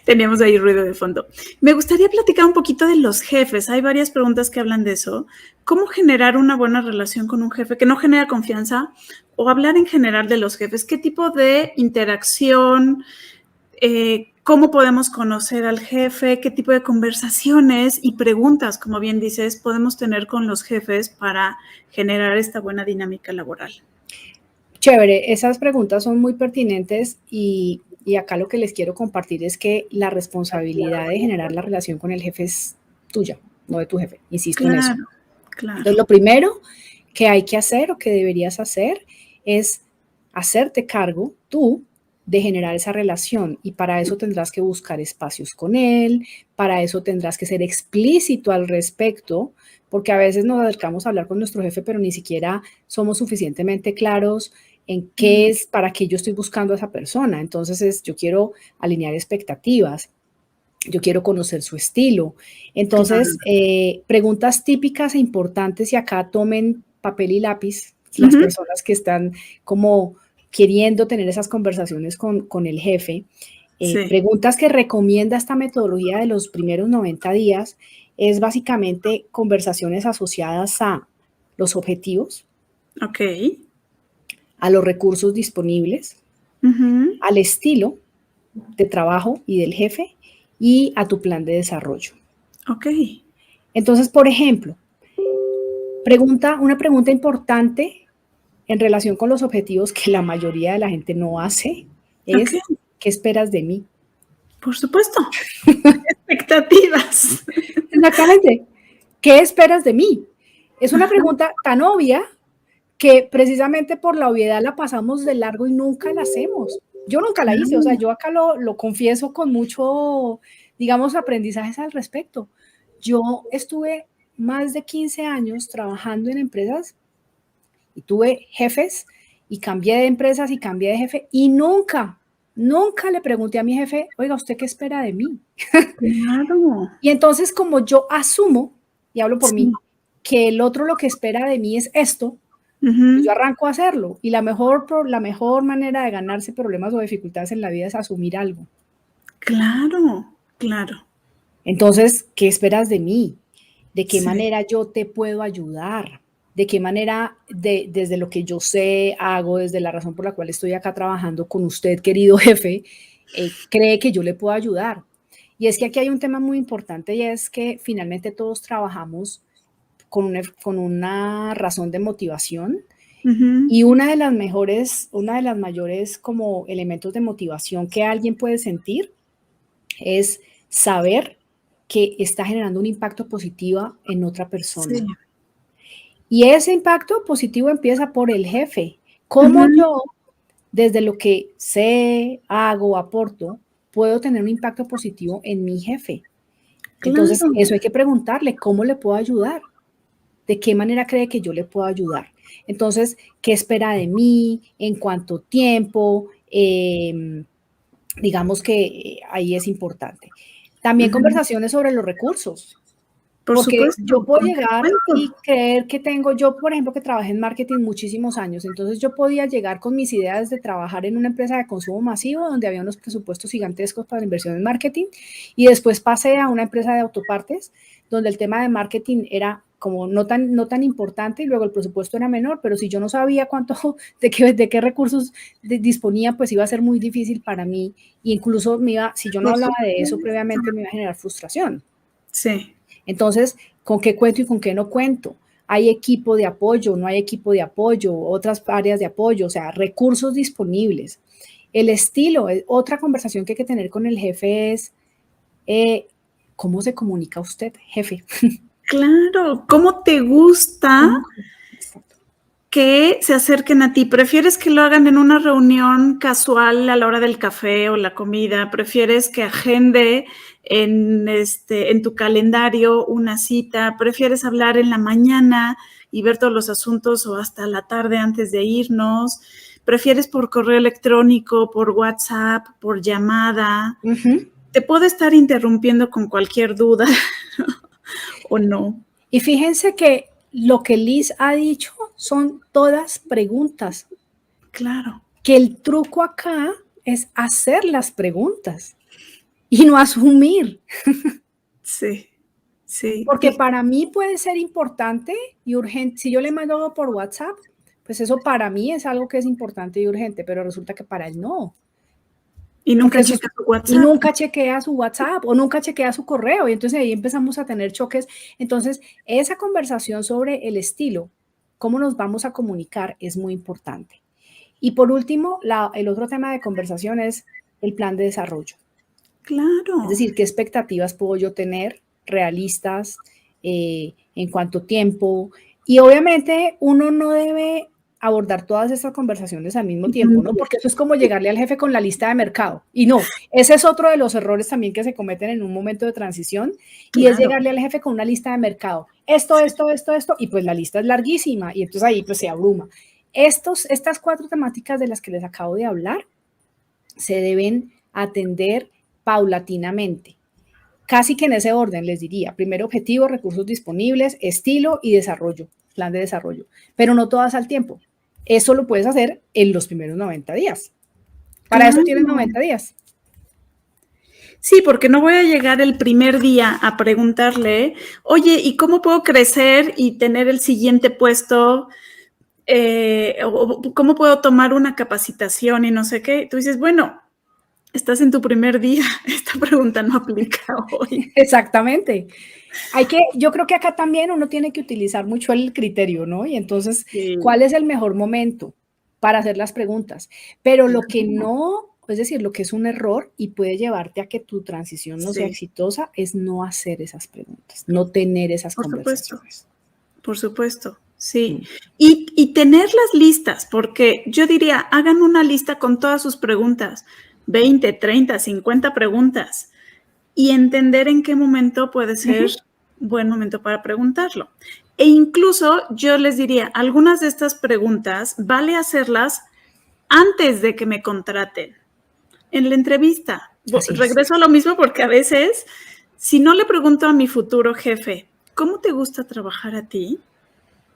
Teníamos ahí ruido de fondo. Me gustaría platicar un poquito de los jefes. Hay varias preguntas que hablan de eso. ¿Cómo generar una buena relación con un jefe que no genera confianza? O hablar en general de los jefes. ¿Qué tipo de interacción? ¿Cómo podemos conocer al jefe? ¿Qué tipo de conversaciones y preguntas, como bien dices, podemos tener con los jefes para generar esta buena dinámica laboral? Chévere, esas preguntas son muy pertinentes y acá lo que les quiero compartir es que la responsabilidad de generar la relación con el jefe es tuya, no de tu jefe, insisto en eso. Claro. Entonces, lo primero que hay que hacer o que deberías hacer es hacerte cargo tú de generar esa relación y para eso tendrás que buscar espacios con él, para eso tendrás que ser explícito al respecto, porque a veces nos acercamos a hablar con nuestro jefe, pero ni siquiera somos suficientemente claros en qué es, para qué yo estoy buscando a esa persona. Entonces, yo quiero alinear expectativas, yo quiero conocer su estilo. Entonces, preguntas típicas e importantes y acá tomen papel y lápiz las personas que están como queriendo tener esas conversaciones con el jefe. Sí. Preguntas que recomienda esta metodología de los primeros 90 días es básicamente conversaciones asociadas a los objetivos, Ok. a los recursos disponibles, al estilo de trabajo y del jefe y a tu plan de desarrollo. Ok. Entonces, por ejemplo, una pregunta importante en relación con los objetivos que la mayoría de la gente no hace es, Ok. ¿qué esperas de mí? Por supuesto. Expectativas. Exactamente. ¿Qué esperas de mí? Es una pregunta tan obvia que precisamente por la obviedad la pasamos de largo y nunca la hacemos. Yo nunca la hice, o sea, yo acá lo confieso con mucho, digamos, aprendizajes al respecto. Yo estuve más de 15 años trabajando en empresas y tuve jefes y cambié de empresas y cambié de jefe y nunca le pregunté a mi jefe, oiga, ¿usted qué espera de mí? Claro. Y entonces como yo asumo, y hablo por Sí. mí, que el otro lo que espera de mí es esto, yo arranco a hacerlo y la mejor manera de ganarse problemas o dificultades en la vida es asumir algo. Claro. Entonces, ¿qué esperas de mí? ¿De qué Sí. manera yo te puedo ayudar? ¿De qué manera, desde lo que yo sé, hago, desde la razón por la cual estoy acá trabajando con usted, querido jefe, cree que yo le puedo ayudar? Y es que aquí hay un tema muy importante y es que finalmente todos trabajamos con una razón de motivación. Y una de las mayores como elementos de motivación que alguien puede sentir es saber que está generando un impacto positivo en otra persona. Sí. Y ese impacto positivo empieza por el jefe. ¿Cómo yo, desde lo que sé, hago, aporto, puedo tener un impacto positivo en mi jefe? Entonces, Claro. eso hay que preguntarle, ¿cómo le puedo ayudar? ¿De qué manera cree que yo le puedo ayudar? Entonces, ¿qué espera de mí? ¿En cuánto tiempo? Digamos que ahí es importante. También conversaciones sobre los recursos, Por porque supuesto. yo puedo ¿Con qué llegar y cuento? creer que yo, por ejemplo, que trabajé en marketing muchísimos años, entonces yo podía llegar con mis ideas de trabajar en una empresa de consumo masivo donde había unos presupuestos gigantescos para la inversión en marketing y después pasé a una empresa de autopartes donde el tema de marketing era como no tan importante y luego el presupuesto era menor, pero si yo no sabía de qué recursos disponía, pues iba a ser muy difícil para mí e incluso si yo no Por hablaba de eso supuesto. previamente me iba a generar frustración. Sí. Entonces, ¿con qué cuento y con qué no cuento? hay equipo de apoyo, no hay equipo de apoyo, otras áreas de apoyo, o sea, recursos disponibles. El estilo, otra conversación que hay que tener con el jefe es, ¿cómo se comunica usted, jefe? Claro, ¿cómo te gusta que se acerquen a ti? ¿Prefieres que lo hagan en una reunión casual a la hora del café o la comida? ¿Prefieres que agende en tu calendario una cita? ¿Prefieres hablar en la mañana y ver todos los asuntos o hasta la tarde antes de irnos? ¿Prefieres por correo electrónico, por WhatsApp, por llamada? Te puedo estar interrumpiendo con cualquier duda o no. Y fíjense que lo que Liz ha dicho son todas preguntas. Claro. Que el truco acá es hacer las preguntas y no asumir. Sí, sí. Porque para mí puede ser importante y urgente. Si yo le mando por WhatsApp, pues eso para mí es algo que es importante y urgente, pero resulta que para él no. Y nunca chequea su WhatsApp. Y nunca chequea su WhatsApp o nunca chequea su correo. Y entonces ahí empezamos a tener choques. Entonces, esa conversación sobre el estilo, cómo nos vamos a comunicar, es muy importante. Y por último, el otro tema de conversación es el plan de desarrollo. Claro. Es decir, ¿qué expectativas puedo yo tener realistas en cuánto tiempo? Y obviamente uno no debe abordar todas estas conversaciones al mismo tiempo, ¿no? Porque eso es como llegarle al jefe con la lista de mercado. Y no, ese es otro de los errores también que se cometen en un momento de transición, y es llegarle al jefe con una lista de mercado. Esto, y pues la lista es larguísima, y entonces ahí pues se abruma. Estas 4 temáticas de las que les acabo de hablar se deben atender paulatinamente. Casi que en ese orden les diría, primero objetivo, recursos disponibles, estilo y desarrollo, plan de desarrollo, pero no todas al tiempo. Eso lo puedes hacer en los primeros 90 días. Para eso tienes 90 días. Sí, porque no voy a llegar el primer día a preguntarle, oye, ¿y cómo puedo crecer y tener el siguiente puesto? ¿Cómo puedo tomar una capacitación y no sé qué? Tú dices, bueno, estás en tu primer día, esta pregunta no aplica hoy. Exactamente. Yo creo que acá también uno tiene que utilizar mucho el criterio, ¿no? Y entonces, ¿cuál es el mejor momento para hacer las preguntas? Pero lo que no, es decir, lo que es un error y puede llevarte a que tu transición no sea exitosa es no hacer esas preguntas, no tener esas conversaciones. Por supuesto, sí. Y tenerlas listas, porque yo diría, hagan una lista con todas sus preguntas, 20, 30, 50 preguntas, y entender en qué momento puede ser buen momento para preguntarlo. E incluso yo les diría, algunas de estas preguntas vale hacerlas antes de que me contraten, en la entrevista. Regreso a lo mismo porque a veces, si no le pregunto a mi futuro jefe, ¿cómo te gusta trabajar a ti?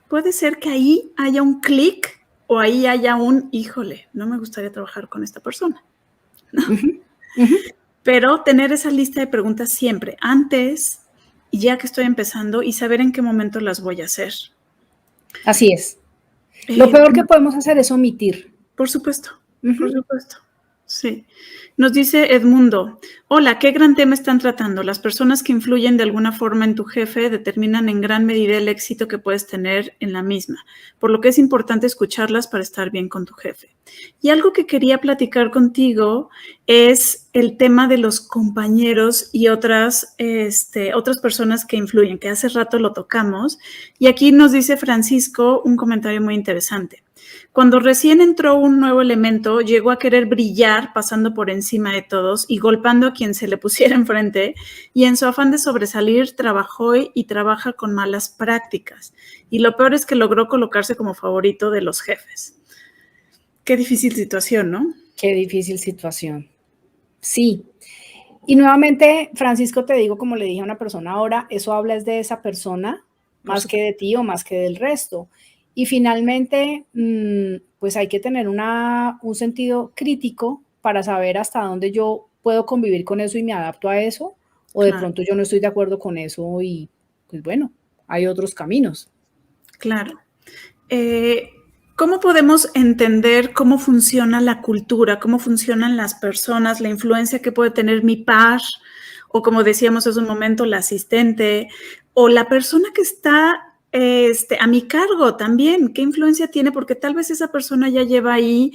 Puede ser que ahí haya un clic o ahí haya un, híjole, no me gustaría trabajar con esta persona. ¿No? Pero tener esa lista de preguntas siempre, antes, ya que estoy empezando, y saber en qué momento las voy a hacer. Así es. Lo peor que podemos hacer es omitir. Por supuesto, por supuesto. Sí. Nos dice Edmundo, hola, qué gran tema están tratando. Las personas que influyen de alguna forma en tu jefe determinan en gran medida el éxito que puedes tener en la misma, por lo que es importante escucharlas para estar bien con tu jefe. Y algo que quería platicar contigo es el tema de los compañeros y otras personas que influyen, que hace rato lo tocamos. Y aquí nos dice Francisco un comentario muy interesante. Cuando recién entró un nuevo elemento, llegó a querer brillar pasando por encima de todos y golpeando a quien se le pusiera enfrente, y en su afán de sobresalir trabajó y trabaja con malas prácticas. Y lo peor es que logró colocarse como favorito de los jefes. Qué difícil situación, ¿no? Qué difícil situación. Sí. Y nuevamente, Francisco, te digo, como le dije a una persona ahora, eso habla es de esa persona más que de ti o más que del resto. Y finalmente, pues hay que tener un sentido crítico para saber hasta dónde yo puedo convivir con eso y me adapto a eso, o de pronto yo no estoy de acuerdo con eso y pues bueno, hay otros caminos. Claro. ¿Cómo podemos entender cómo funciona la cultura, cómo funcionan las personas, la influencia que puede tener mi par, o como decíamos hace un momento, la asistente, o la persona que está a mi cargo también. ¿Qué influencia tiene? Porque tal vez esa persona ya lleva ahí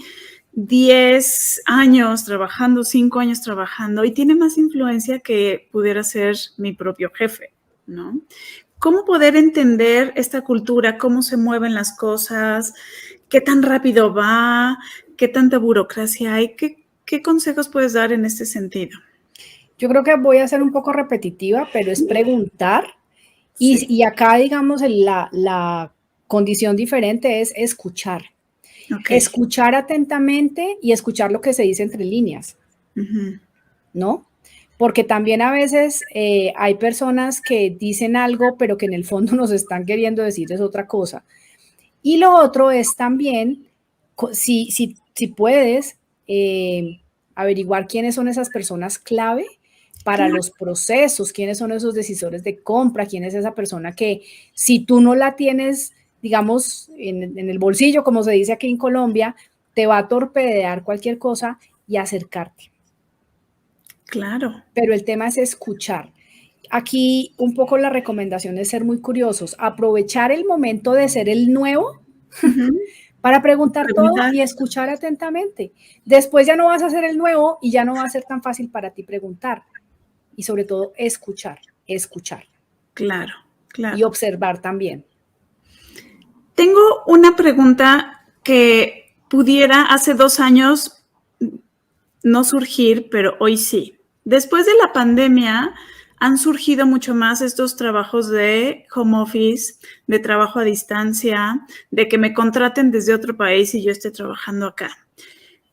10 años trabajando, 5 años trabajando y tiene más influencia que pudiera ser mi propio jefe, ¿no? ¿Cómo poder entender esta cultura? ¿Cómo se mueven las cosas? ¿Qué tan rápido va? ¿Qué tanta burocracia hay? ¿Qué consejos puedes dar en este sentido? Yo creo que voy a ser un poco repetitiva, pero es preguntar. Sí. Y acá, digamos, la condición diferente es escuchar. Ok. Escuchar atentamente y escuchar lo que se dice entre líneas, ¿no? Porque también a veces hay personas que dicen algo, pero que en el fondo nos están queriendo decir es otra cosa. Y lo otro es también, si puedes, averiguar quiénes son esas personas clave para Claro. los procesos, quiénes son esos decisores de compra, quién es esa persona que si tú no la tienes, digamos, en el bolsillo, como se dice aquí en Colombia, te va a torpedear cualquier cosa y acercarte. Claro. Pero el tema es escuchar. Aquí un poco la recomendación es ser muy curiosos, aprovechar el momento de ser el nuevo para preguntar todo Preguntar. y escuchar atentamente. Después ya no vas a ser el nuevo y ya no va a ser tan fácil para ti preguntar. Y sobre todo, escuchar Claro, y claro. observar también. Tengo una pregunta que pudiera hace 2 años no surgir, pero hoy sí. Después de la pandemia han surgido mucho más estos trabajos de home office, de trabajo a distancia, de que me contraten desde otro país y yo esté trabajando acá.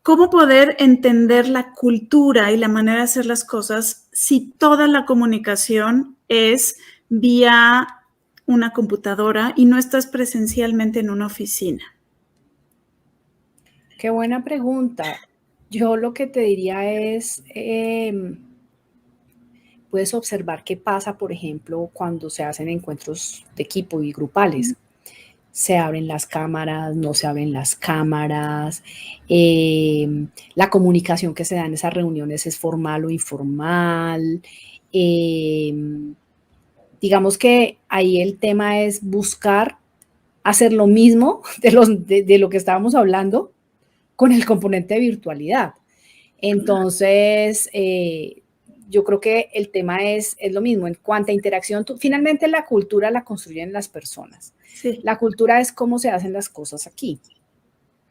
¿Cómo poder entender la cultura y la manera de hacer las cosas si toda la comunicación es vía una computadora y no estás presencialmente en una oficina? Qué buena pregunta. Yo lo que te diría es, puedes observar qué pasa, por ejemplo, cuando se hacen encuentros de equipo y grupales. Se abren las cámaras, no se abren las cámaras, la comunicación que se da en esas reuniones es formal o informal. Digamos que ahí el tema es buscar hacer lo mismo de lo que estábamos hablando con el componente de virtualidad. Entonces, yo creo que el tema es lo mismo. En cuanto a interacción, finalmente la cultura la construyen las personas. Sí. La cultura es cómo se hacen las cosas aquí,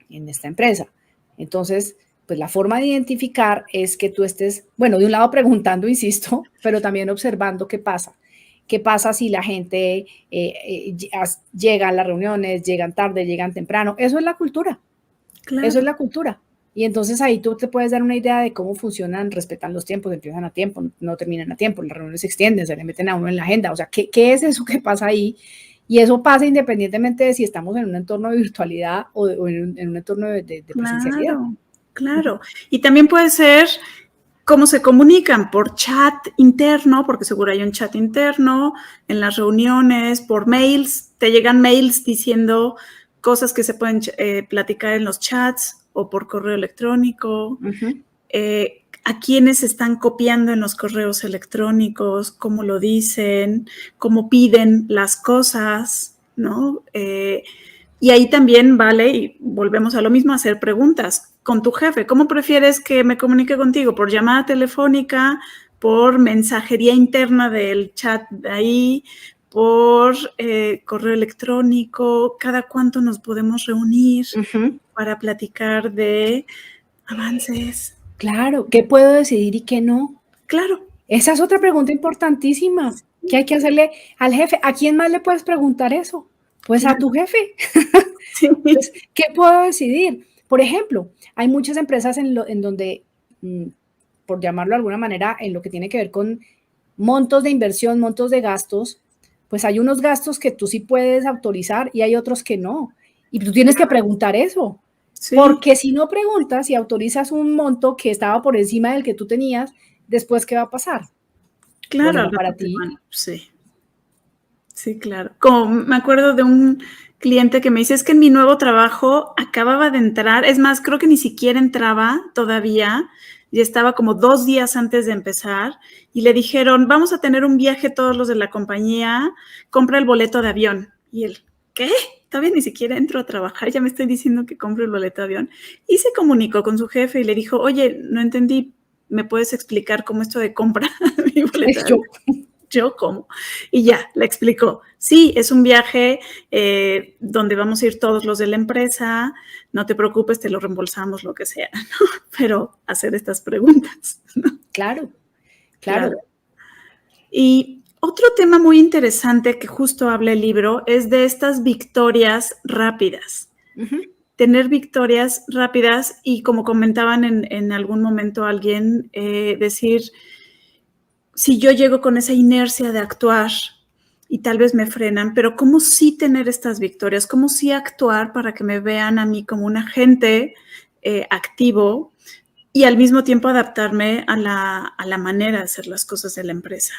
en esta empresa. Entonces, pues la forma de identificar es que tú estés, bueno, de un lado preguntando, insisto, pero también observando qué pasa. ¿Qué pasa si la gente llega a las reuniones, llegan tarde, llegan temprano? Eso es la cultura. Eso es Claro. la cultura. Y entonces ahí tú te puedes dar una idea de cómo funcionan, respetan los tiempos, empiezan a tiempo, no terminan a tiempo, las reuniones se extienden, se le meten a uno en la agenda. O sea, ¿qué es eso que pasa ahí? Y eso pasa independientemente de si estamos en un entorno de virtualidad o en un entorno de presencialidad. Claro, claro. Y también puede ser cómo se comunican por chat interno, porque seguro hay un chat interno, en las reuniones, por mails, te llegan mails diciendo cosas que se pueden platicar en los chats o por correo electrónico, a quiénes están copiando en los correos electrónicos, cómo lo dicen, cómo piden las cosas, ¿no? Y ahí también vale, y volvemos a lo mismo, hacer preguntas con tu jefe. ¿Cómo prefieres que me comunique contigo? ¿Por llamada telefónica? ¿Por mensajería interna del chat de ahí? ¿Por correo electrónico? ¿Cada cuánto nos podemos reunir para platicar de avances? Claro, ¿qué puedo decidir y qué no? Claro. Esa es otra pregunta importantísima que hay que hacerle al jefe. ¿A quién más le puedes preguntar eso? Pues a Claro. tu jefe. Sí. Pues, ¿qué puedo decidir? Por ejemplo, hay muchas empresas en donde, por llamarlo de alguna manera, en lo que tiene que ver con montos de inversión, montos de gastos, pues hay unos gastos que tú sí puedes autorizar y hay otros que no. Y tú tienes que preguntar eso, Sí. porque si no preguntas y autorizas un monto que estaba por encima del que tú tenías, después, ¿qué va a pasar? Claro, al Problema rato para te ti. van. Sí. Sí, claro. Como me acuerdo de un cliente que me dice, es que en mi nuevo trabajo acababa de entrar, es más, creo que ni siquiera entraba todavía, y estaba como 2 días antes de empezar, y le dijeron, vamos a tener un viaje todos los de la compañía, compra el boleto de avión. Y él, ¿qué? Todavía ni siquiera entro a trabajar, ya me estoy diciendo que compro el boleto de avión. Y se comunicó con su jefe y le dijo, oye, no entendí, ¿me puedes explicar cómo esto de compra mi boleto de avión? Yo, ¿cómo? Y ya, le explicó. Sí, es un viaje donde vamos a ir todos los de la empresa, no te preocupes, te lo reembolsamos, lo que sea, ¿no? Pero hacer estas preguntas, ¿no? Claro. Y otro tema muy interesante que justo habla el libro es de estas victorias rápidas. Tener victorias rápidas y, como comentaban en algún momento alguien, decir, si yo llego con esa inercia de actuar y tal vez me frenan, pero ¿cómo sí tener estas victorias? ¿Cómo sí actuar para que me vean a mí como un agente activo y al mismo tiempo adaptarme a la manera de hacer las cosas de la empresa?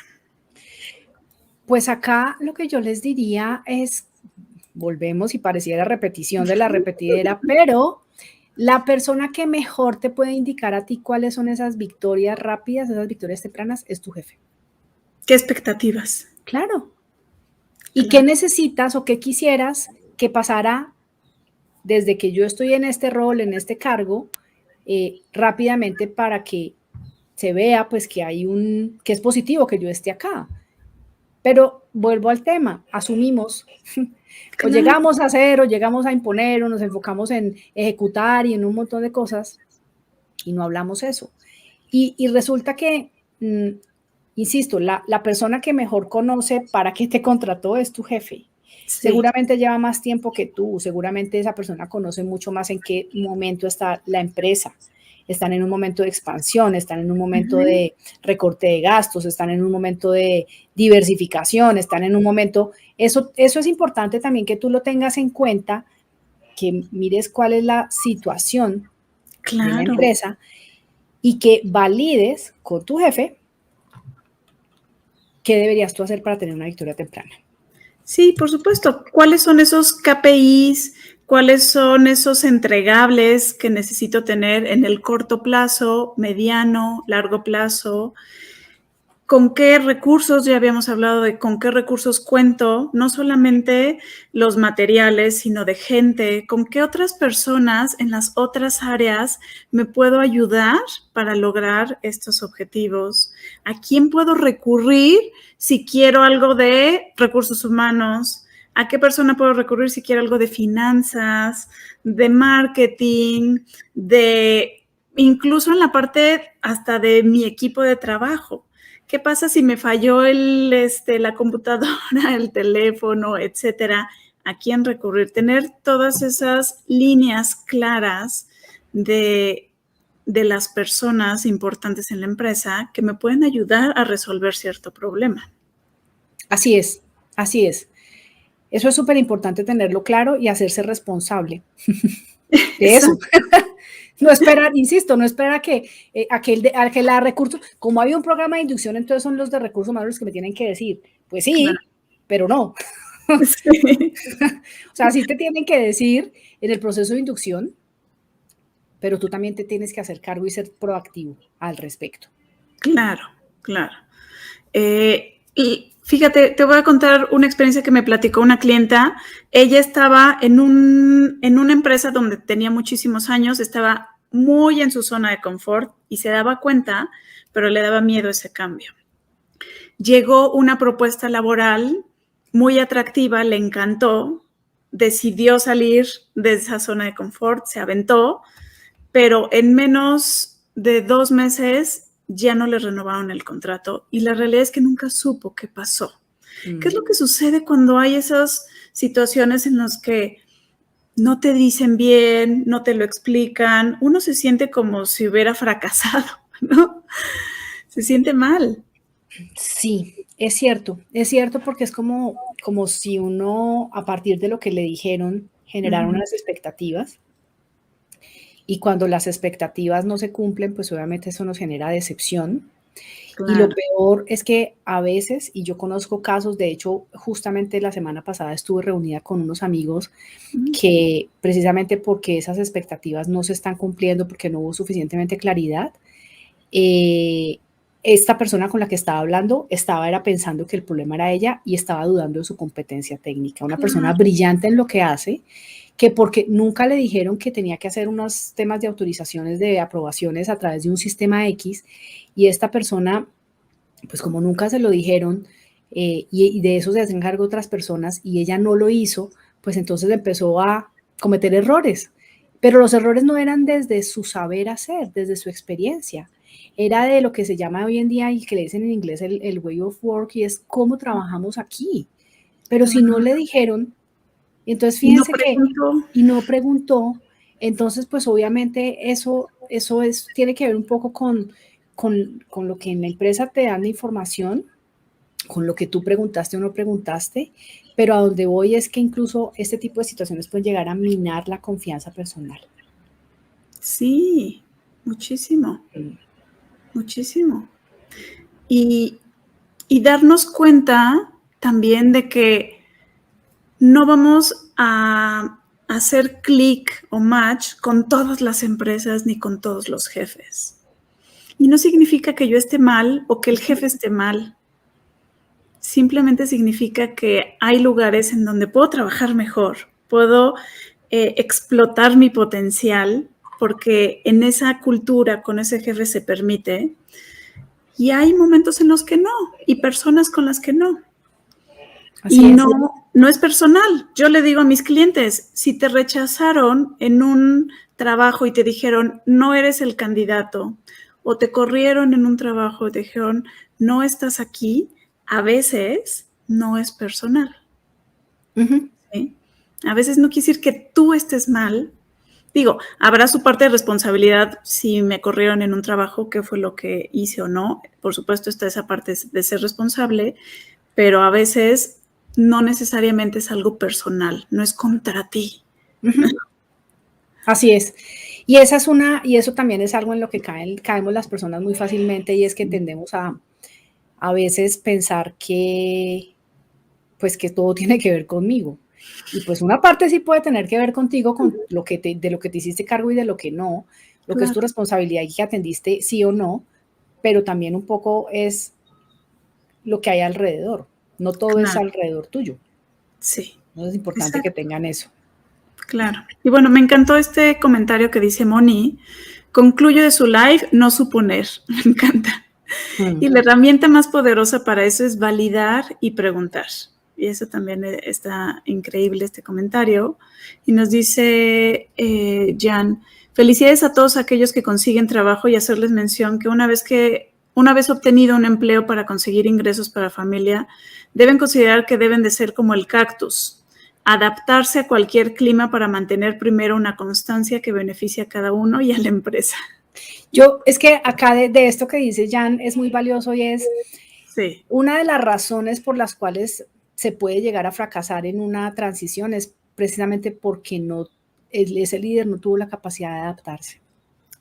Pues acá lo que yo les diría es, volvemos y pareciera repetición de la repetidera, pero la persona que mejor te puede indicar a ti cuáles son esas victorias rápidas, esas victorias tempranas, es tu jefe. ¿Qué expectativas? Claro. ¿Y qué necesitas o qué quisieras que pasara desde que yo estoy en este rol, en este cargo, rápidamente para que se vea pues que que es positivo que yo esté acá? Pero vuelvo al tema, asumimos, o llegamos a hacer, o llegamos a imponer, o nos enfocamos en ejecutar y en un montón de cosas, y no hablamos eso. Y resulta que, insisto, la persona que mejor conoce para qué te contrató es tu jefe. Sí. Seguramente lleva más tiempo que tú, seguramente esa persona conoce mucho más en qué momento está la empresa. Están en un momento de expansión, están en un momento de recorte de gastos, están en un momento de diversificación, están en un momento... Eso es importante también que tú lo tengas en cuenta, que mires cuál es la situación de la empresa y que valides con tu jefe qué deberías tú hacer para tener una victoria temprana. Sí, por supuesto. ¿Cuáles son esos KPIs? ¿Cuáles son esos entregables que necesito tener en el corto plazo, mediano, largo plazo? ¿Con qué recursos? Ya habíamos hablado de con qué recursos cuento, no solamente los materiales, sino de gente. ¿Con qué otras personas en las otras áreas me puedo ayudar para lograr estos objetivos? ¿A quién puedo recurrir si quiero algo de recursos humanos? ¿A qué persona puedo recurrir si quiero algo de finanzas, de marketing, incluso en la parte hasta de mi equipo de trabajo? ¿Qué pasa si me falló la computadora, el teléfono, etcétera? ¿A quién recurrir? Tener todas esas líneas claras de las personas importantes en la empresa que me pueden ayudar a resolver cierto problema. Así es, así es. Eso es súper importante tenerlo claro y hacerse responsable de eso. No espera, insisto, no espera que la recursos, como hay un programa de inducción, entonces son los de recursos humanos los que me tienen que decir, pues sí, claro, pero no. Sí. O sea, sí te tienen que decir en el proceso de inducción, pero tú también te tienes que hacer cargo y ser proactivo al respecto. Claro, claro. Y fíjate, te voy a contar una experiencia que me platicó una clienta. Ella estaba en una empresa donde tenía muchísimos años, estaba muy en su zona de confort y se daba cuenta, pero le daba miedo ese cambio. Llegó una propuesta laboral muy atractiva, le encantó, decidió salir de esa zona de confort, se aventó, pero en menos de 2 meses ya no le renovaron el contrato y la realidad es que nunca supo qué pasó. ¿Qué es lo que sucede cuando hay esas situaciones en las que no te dicen bien, no te lo explican? Uno se siente como si hubiera fracasado, ¿no? Se siente mal. Sí, es cierto porque es como si uno, a partir de lo que le dijeron, generara unas expectativas. Y cuando las expectativas no se cumplen, pues obviamente eso nos genera decepción. Claro. Y lo peor es que a veces, y yo conozco casos, de hecho, justamente la semana pasada estuve reunida con unos amigos que precisamente porque esas expectativas no se están cumpliendo, porque no hubo suficientemente claridad, esta persona con la que estaba hablando era pensando que el problema era ella y estaba dudando de su competencia técnica. Una persona brillante en lo que hace, que porque nunca le dijeron que tenía que hacer unos temas de autorizaciones, de aprobaciones a través de un sistema X, y esta persona, pues como nunca se lo dijeron, y de eso se hacen cargo otras personas, y ella no lo hizo, pues entonces empezó a cometer errores. Pero los errores no eran desde su saber hacer, desde su experiencia. Era de lo que se llama hoy en día y que le dicen en inglés el way of work, y es cómo trabajamos aquí. Pero si no le dijeron, entonces fíjense y no preguntó, entonces pues obviamente eso tiene que ver un poco con lo que en la empresa te dan de información, con lo que tú preguntaste o no preguntaste, pero a donde voy es que incluso este tipo de situaciones pueden llegar a minar la confianza personal. Sí, muchísimo, muchísimo. Y darnos cuenta también de que no vamos a hacer clic o match con todas las empresas ni con todos los jefes. Y no significa que yo esté mal o que el jefe esté mal. Simplemente significa que hay lugares en donde puedo trabajar mejor, puedo explotar mi potencial, porque en esa cultura con ese jefe se permite, y hay momentos en los que no, y personas con las que no. Así y no es personal. Yo le digo a mis clientes, si te rechazaron en un trabajo y te dijeron, no eres el candidato, o te corrieron en un trabajo y te dijeron, no estás aquí, a veces no es personal. ¿Sí? A veces no quiere decir que tú estés mal. Digo, habrá su parte de responsabilidad si me corrieron en un trabajo, qué fue lo que hice o no. Por supuesto está esa parte de ser responsable, pero a veces no necesariamente es algo personal, no es contra ti. Así es. Y eso también es algo en lo que caemos las personas muy fácilmente, y es que tendemos a veces pensar que todo tiene que ver conmigo. Y pues una parte sí puede tener que ver contigo, con de lo que te hiciste cargo y de lo que no, lo que es tu responsabilidad y que atendiste sí o no, pero también un poco es lo que hay alrededor. No todo es alrededor tuyo. Sí. Entonces es importante que tengan eso. Claro. Y bueno, me encantó este comentario que dice Moni. Concluyo de su live, no suponer. Me encanta. Y la herramienta más poderosa para eso es validar y preguntar. Y eso también está increíble, este comentario. Y nos dice Jan, felicidades a todos aquellos que consiguen trabajo, y hacerles mención que una vez obtenido un empleo para conseguir ingresos para familia, deben considerar que deben de ser como el cactus, adaptarse a cualquier clima para mantener primero una constancia que beneficie a cada uno y a la empresa. Es que acá de esto que dice Jan es muy valioso, y es una de las razones por las cuales se puede llegar a fracasar en una transición es precisamente porque ese líder no tuvo la capacidad de adaptarse.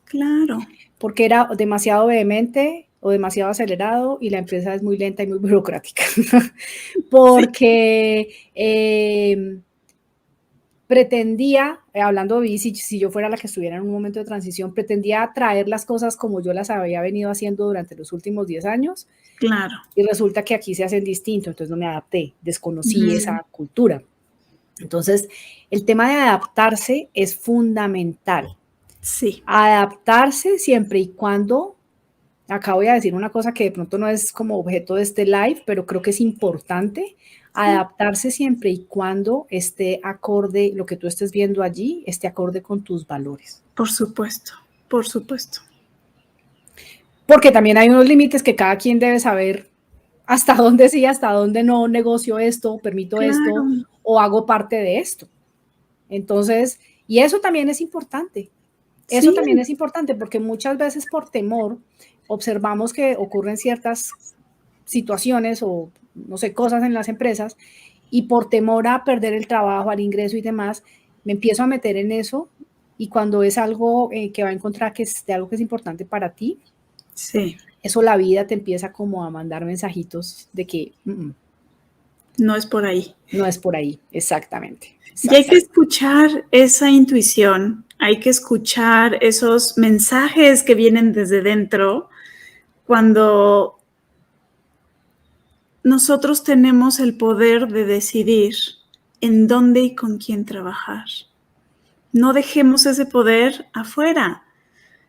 Claro. Porque era demasiado vehemente o demasiado acelerado, y la empresa es muy lenta y muy burocrática. Porque pretendía, hablando de mí, si yo fuera la que estuviera en un momento de transición, pretendía traer las cosas como yo las había venido haciendo durante los últimos 10 años. Claro. Y resulta que aquí se hacen distinto, entonces no me adapté, desconocí esa cultura. Entonces, el tema de adaptarse es fundamental. Sí. Adaptarse siempre y cuando, acá voy a decir una cosa que de pronto no es como objeto de este live, pero creo que es importante, adaptarse siempre y cuando esté acorde, lo que tú estés viendo allí, esté acorde con tus valores. Por supuesto, por supuesto. Porque también hay unos límites que cada quien debe saber hasta dónde sí, hasta dónde no negocio esto, permito esto o hago parte de esto. Entonces, y eso también es importante. Eso también es importante, porque muchas veces por temor observamos que ocurren ciertas situaciones o, no sé, cosas en las empresas, y por temor a perder el trabajo, al ingreso y demás, me empiezo a meter en eso, y cuando es algo que va a encontrar que es de algo que es importante para ti, eso la vida te empieza como a mandar mensajitos de que no es por ahí. No es por ahí, exactamente. Y hay que escuchar esa intuición, hay que escuchar esos mensajes que vienen desde dentro, cuando nosotros tenemos el poder de decidir en dónde y con quién trabajar. No dejemos ese poder afuera.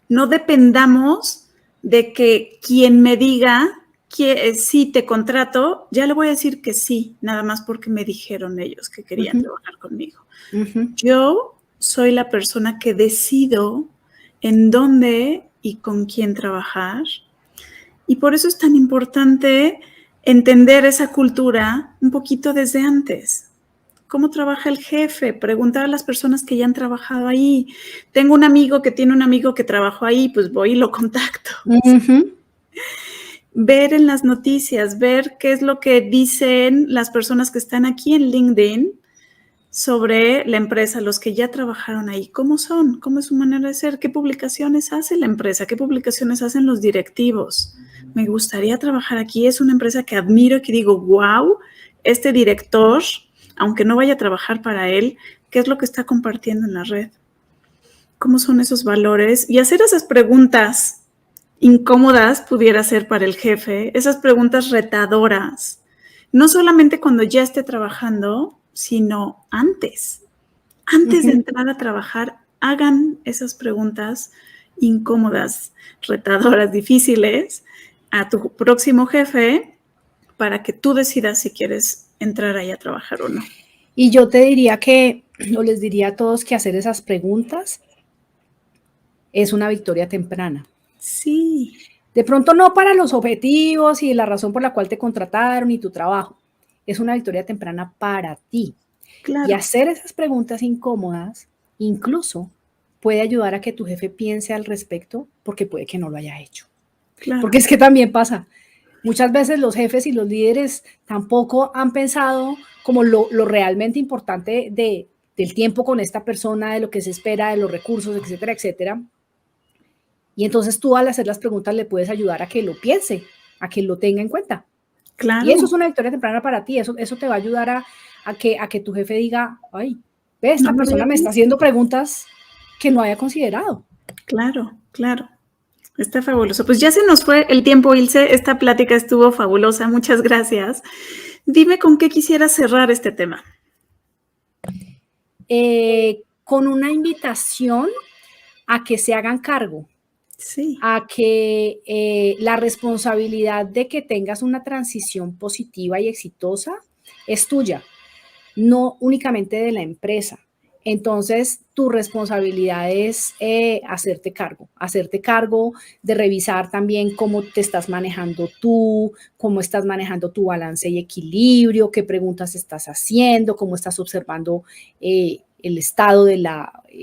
No dependamos de que quien me diga que sí te contrato, ya le voy a decir que sí, nada más porque me dijeron ellos que querían trabajar conmigo. Yo soy la persona que decido en dónde y con quién trabajar. Y por eso es tan importante entender esa cultura un poquito desde antes. ¿Cómo trabaja el jefe? Preguntar a las personas que ya han trabajado ahí. Tengo un amigo que tiene un amigo que trabajó ahí, pues voy y lo contacto. Ver en las noticias, ver qué es lo que dicen las personas que están aquí en LinkedIn sobre la empresa, los que ya trabajaron ahí, cómo son, cómo es su manera de ser, qué publicaciones hace la empresa, qué publicaciones hacen los directivos. Me gustaría trabajar aquí, es una empresa que admiro y que digo, wow, este director, aunque no vaya a trabajar para él, ¿qué es lo que está compartiendo en la red? ¿Cómo son esos valores? Y hacer esas preguntas incómodas pudiera ser para el jefe, esas preguntas retadoras, no solamente cuando ya esté trabajando, sino antes de entrar a trabajar, hagan esas preguntas incómodas, retadoras, difíciles a tu próximo jefe para que tú decidas si quieres entrar ahí a trabajar o no. Y yo te diría que, o les diría a todos que hacer esas preguntas es una victoria temprana. Sí. De pronto no para los objetivos y la razón por la cual te contrataron y tu trabajo. Es una victoria temprana para ti. Claro. Y hacer esas preguntas incómodas incluso puede ayudar a que tu jefe piense al respecto porque puede que no lo haya hecho. Claro. Porque es que también pasa. Muchas veces los jefes y los líderes tampoco han pensado como lo realmente importante del tiempo con esta persona, de lo que se espera, de los recursos, etcétera, etcétera. Y entonces tú al hacer las preguntas le puedes ayudar a que lo piense, a que lo tenga en cuenta. Claro. Y eso es una victoria temprana para ti, eso te va a ayudar a que tu jefe diga, ay, ve, esta persona me está haciendo preguntas que no había considerado. Claro, claro. Está fabuloso. Pues ya se nos fue el tiempo, Ilse. Esta plática estuvo fabulosa. Muchas gracias. Dime con qué quisieras cerrar este tema. Con una invitación a que se hagan cargo. Sí. A que la responsabilidad de que tengas una transición positiva y exitosa es tuya, no únicamente de la empresa. Entonces, tu responsabilidad es hacerte cargo de revisar también cómo te estás manejando tú, cómo estás manejando tu balance y equilibrio, qué preguntas estás haciendo, cómo estás observando el estado el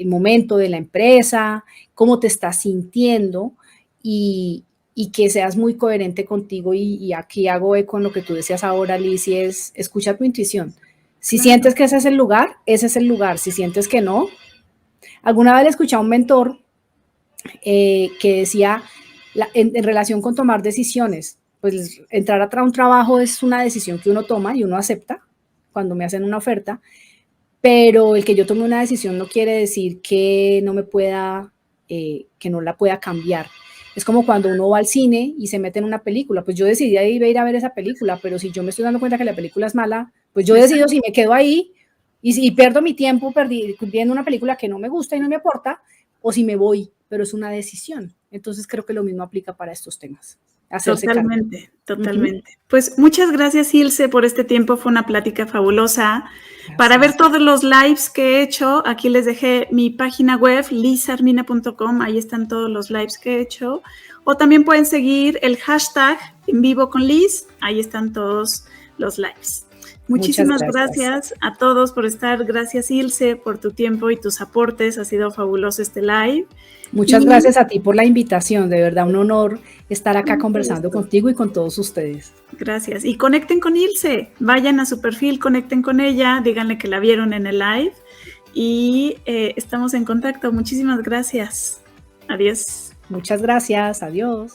momento de la empresa, cómo te estás sintiendo y que seas muy coherente contigo. Y aquí hago eco en lo que tú decías ahora, Liz, y es escucha tu intuición. Si sientes que ese es el lugar, ese es el lugar. Si sientes que no, alguna vez escuché a un mentor que decía en relación con tomar decisiones, pues entrar a un trabajo es una decisión que uno toma y uno acepta cuando me hacen una oferta, pero el que yo tome una decisión no quiere decir que no me pueda, que no la pueda cambiar. Es como cuando uno va al cine y se mete en una película, pues yo decidí ir a ver esa película, pero si yo me estoy dando cuenta que la película es mala, pues yo decido si me quedo ahí y pierdo mi tiempo viendo una película que no me gusta y no me aporta, o si me voy, pero es una decisión. Entonces creo que lo mismo aplica para estos temas. Totalmente, totalmente. Pues muchas gracias, Ilse, por este tiempo. Fue una plática fabulosa. Gracias. Para ver todos los lives que he hecho, aquí les dejé mi página web, lizarmina.com. Ahí están todos los lives que he hecho. O también pueden seguir el hashtag En Vivo con Liz. Ahí están todos los lives. Muchísimas gracias a todos por estar. Gracias, Ilse, por tu tiempo y tus aportes. Ha sido fabuloso este live. Muchas gracias a ti por la invitación. De verdad, un honor estar acá conversando contigo y con todos ustedes. Gracias. Y conecten con Ilse. Vayan a su perfil, conecten con ella, díganle que la vieron en el live y estamos en contacto. Muchísimas gracias. Adiós. Muchas gracias. Adiós.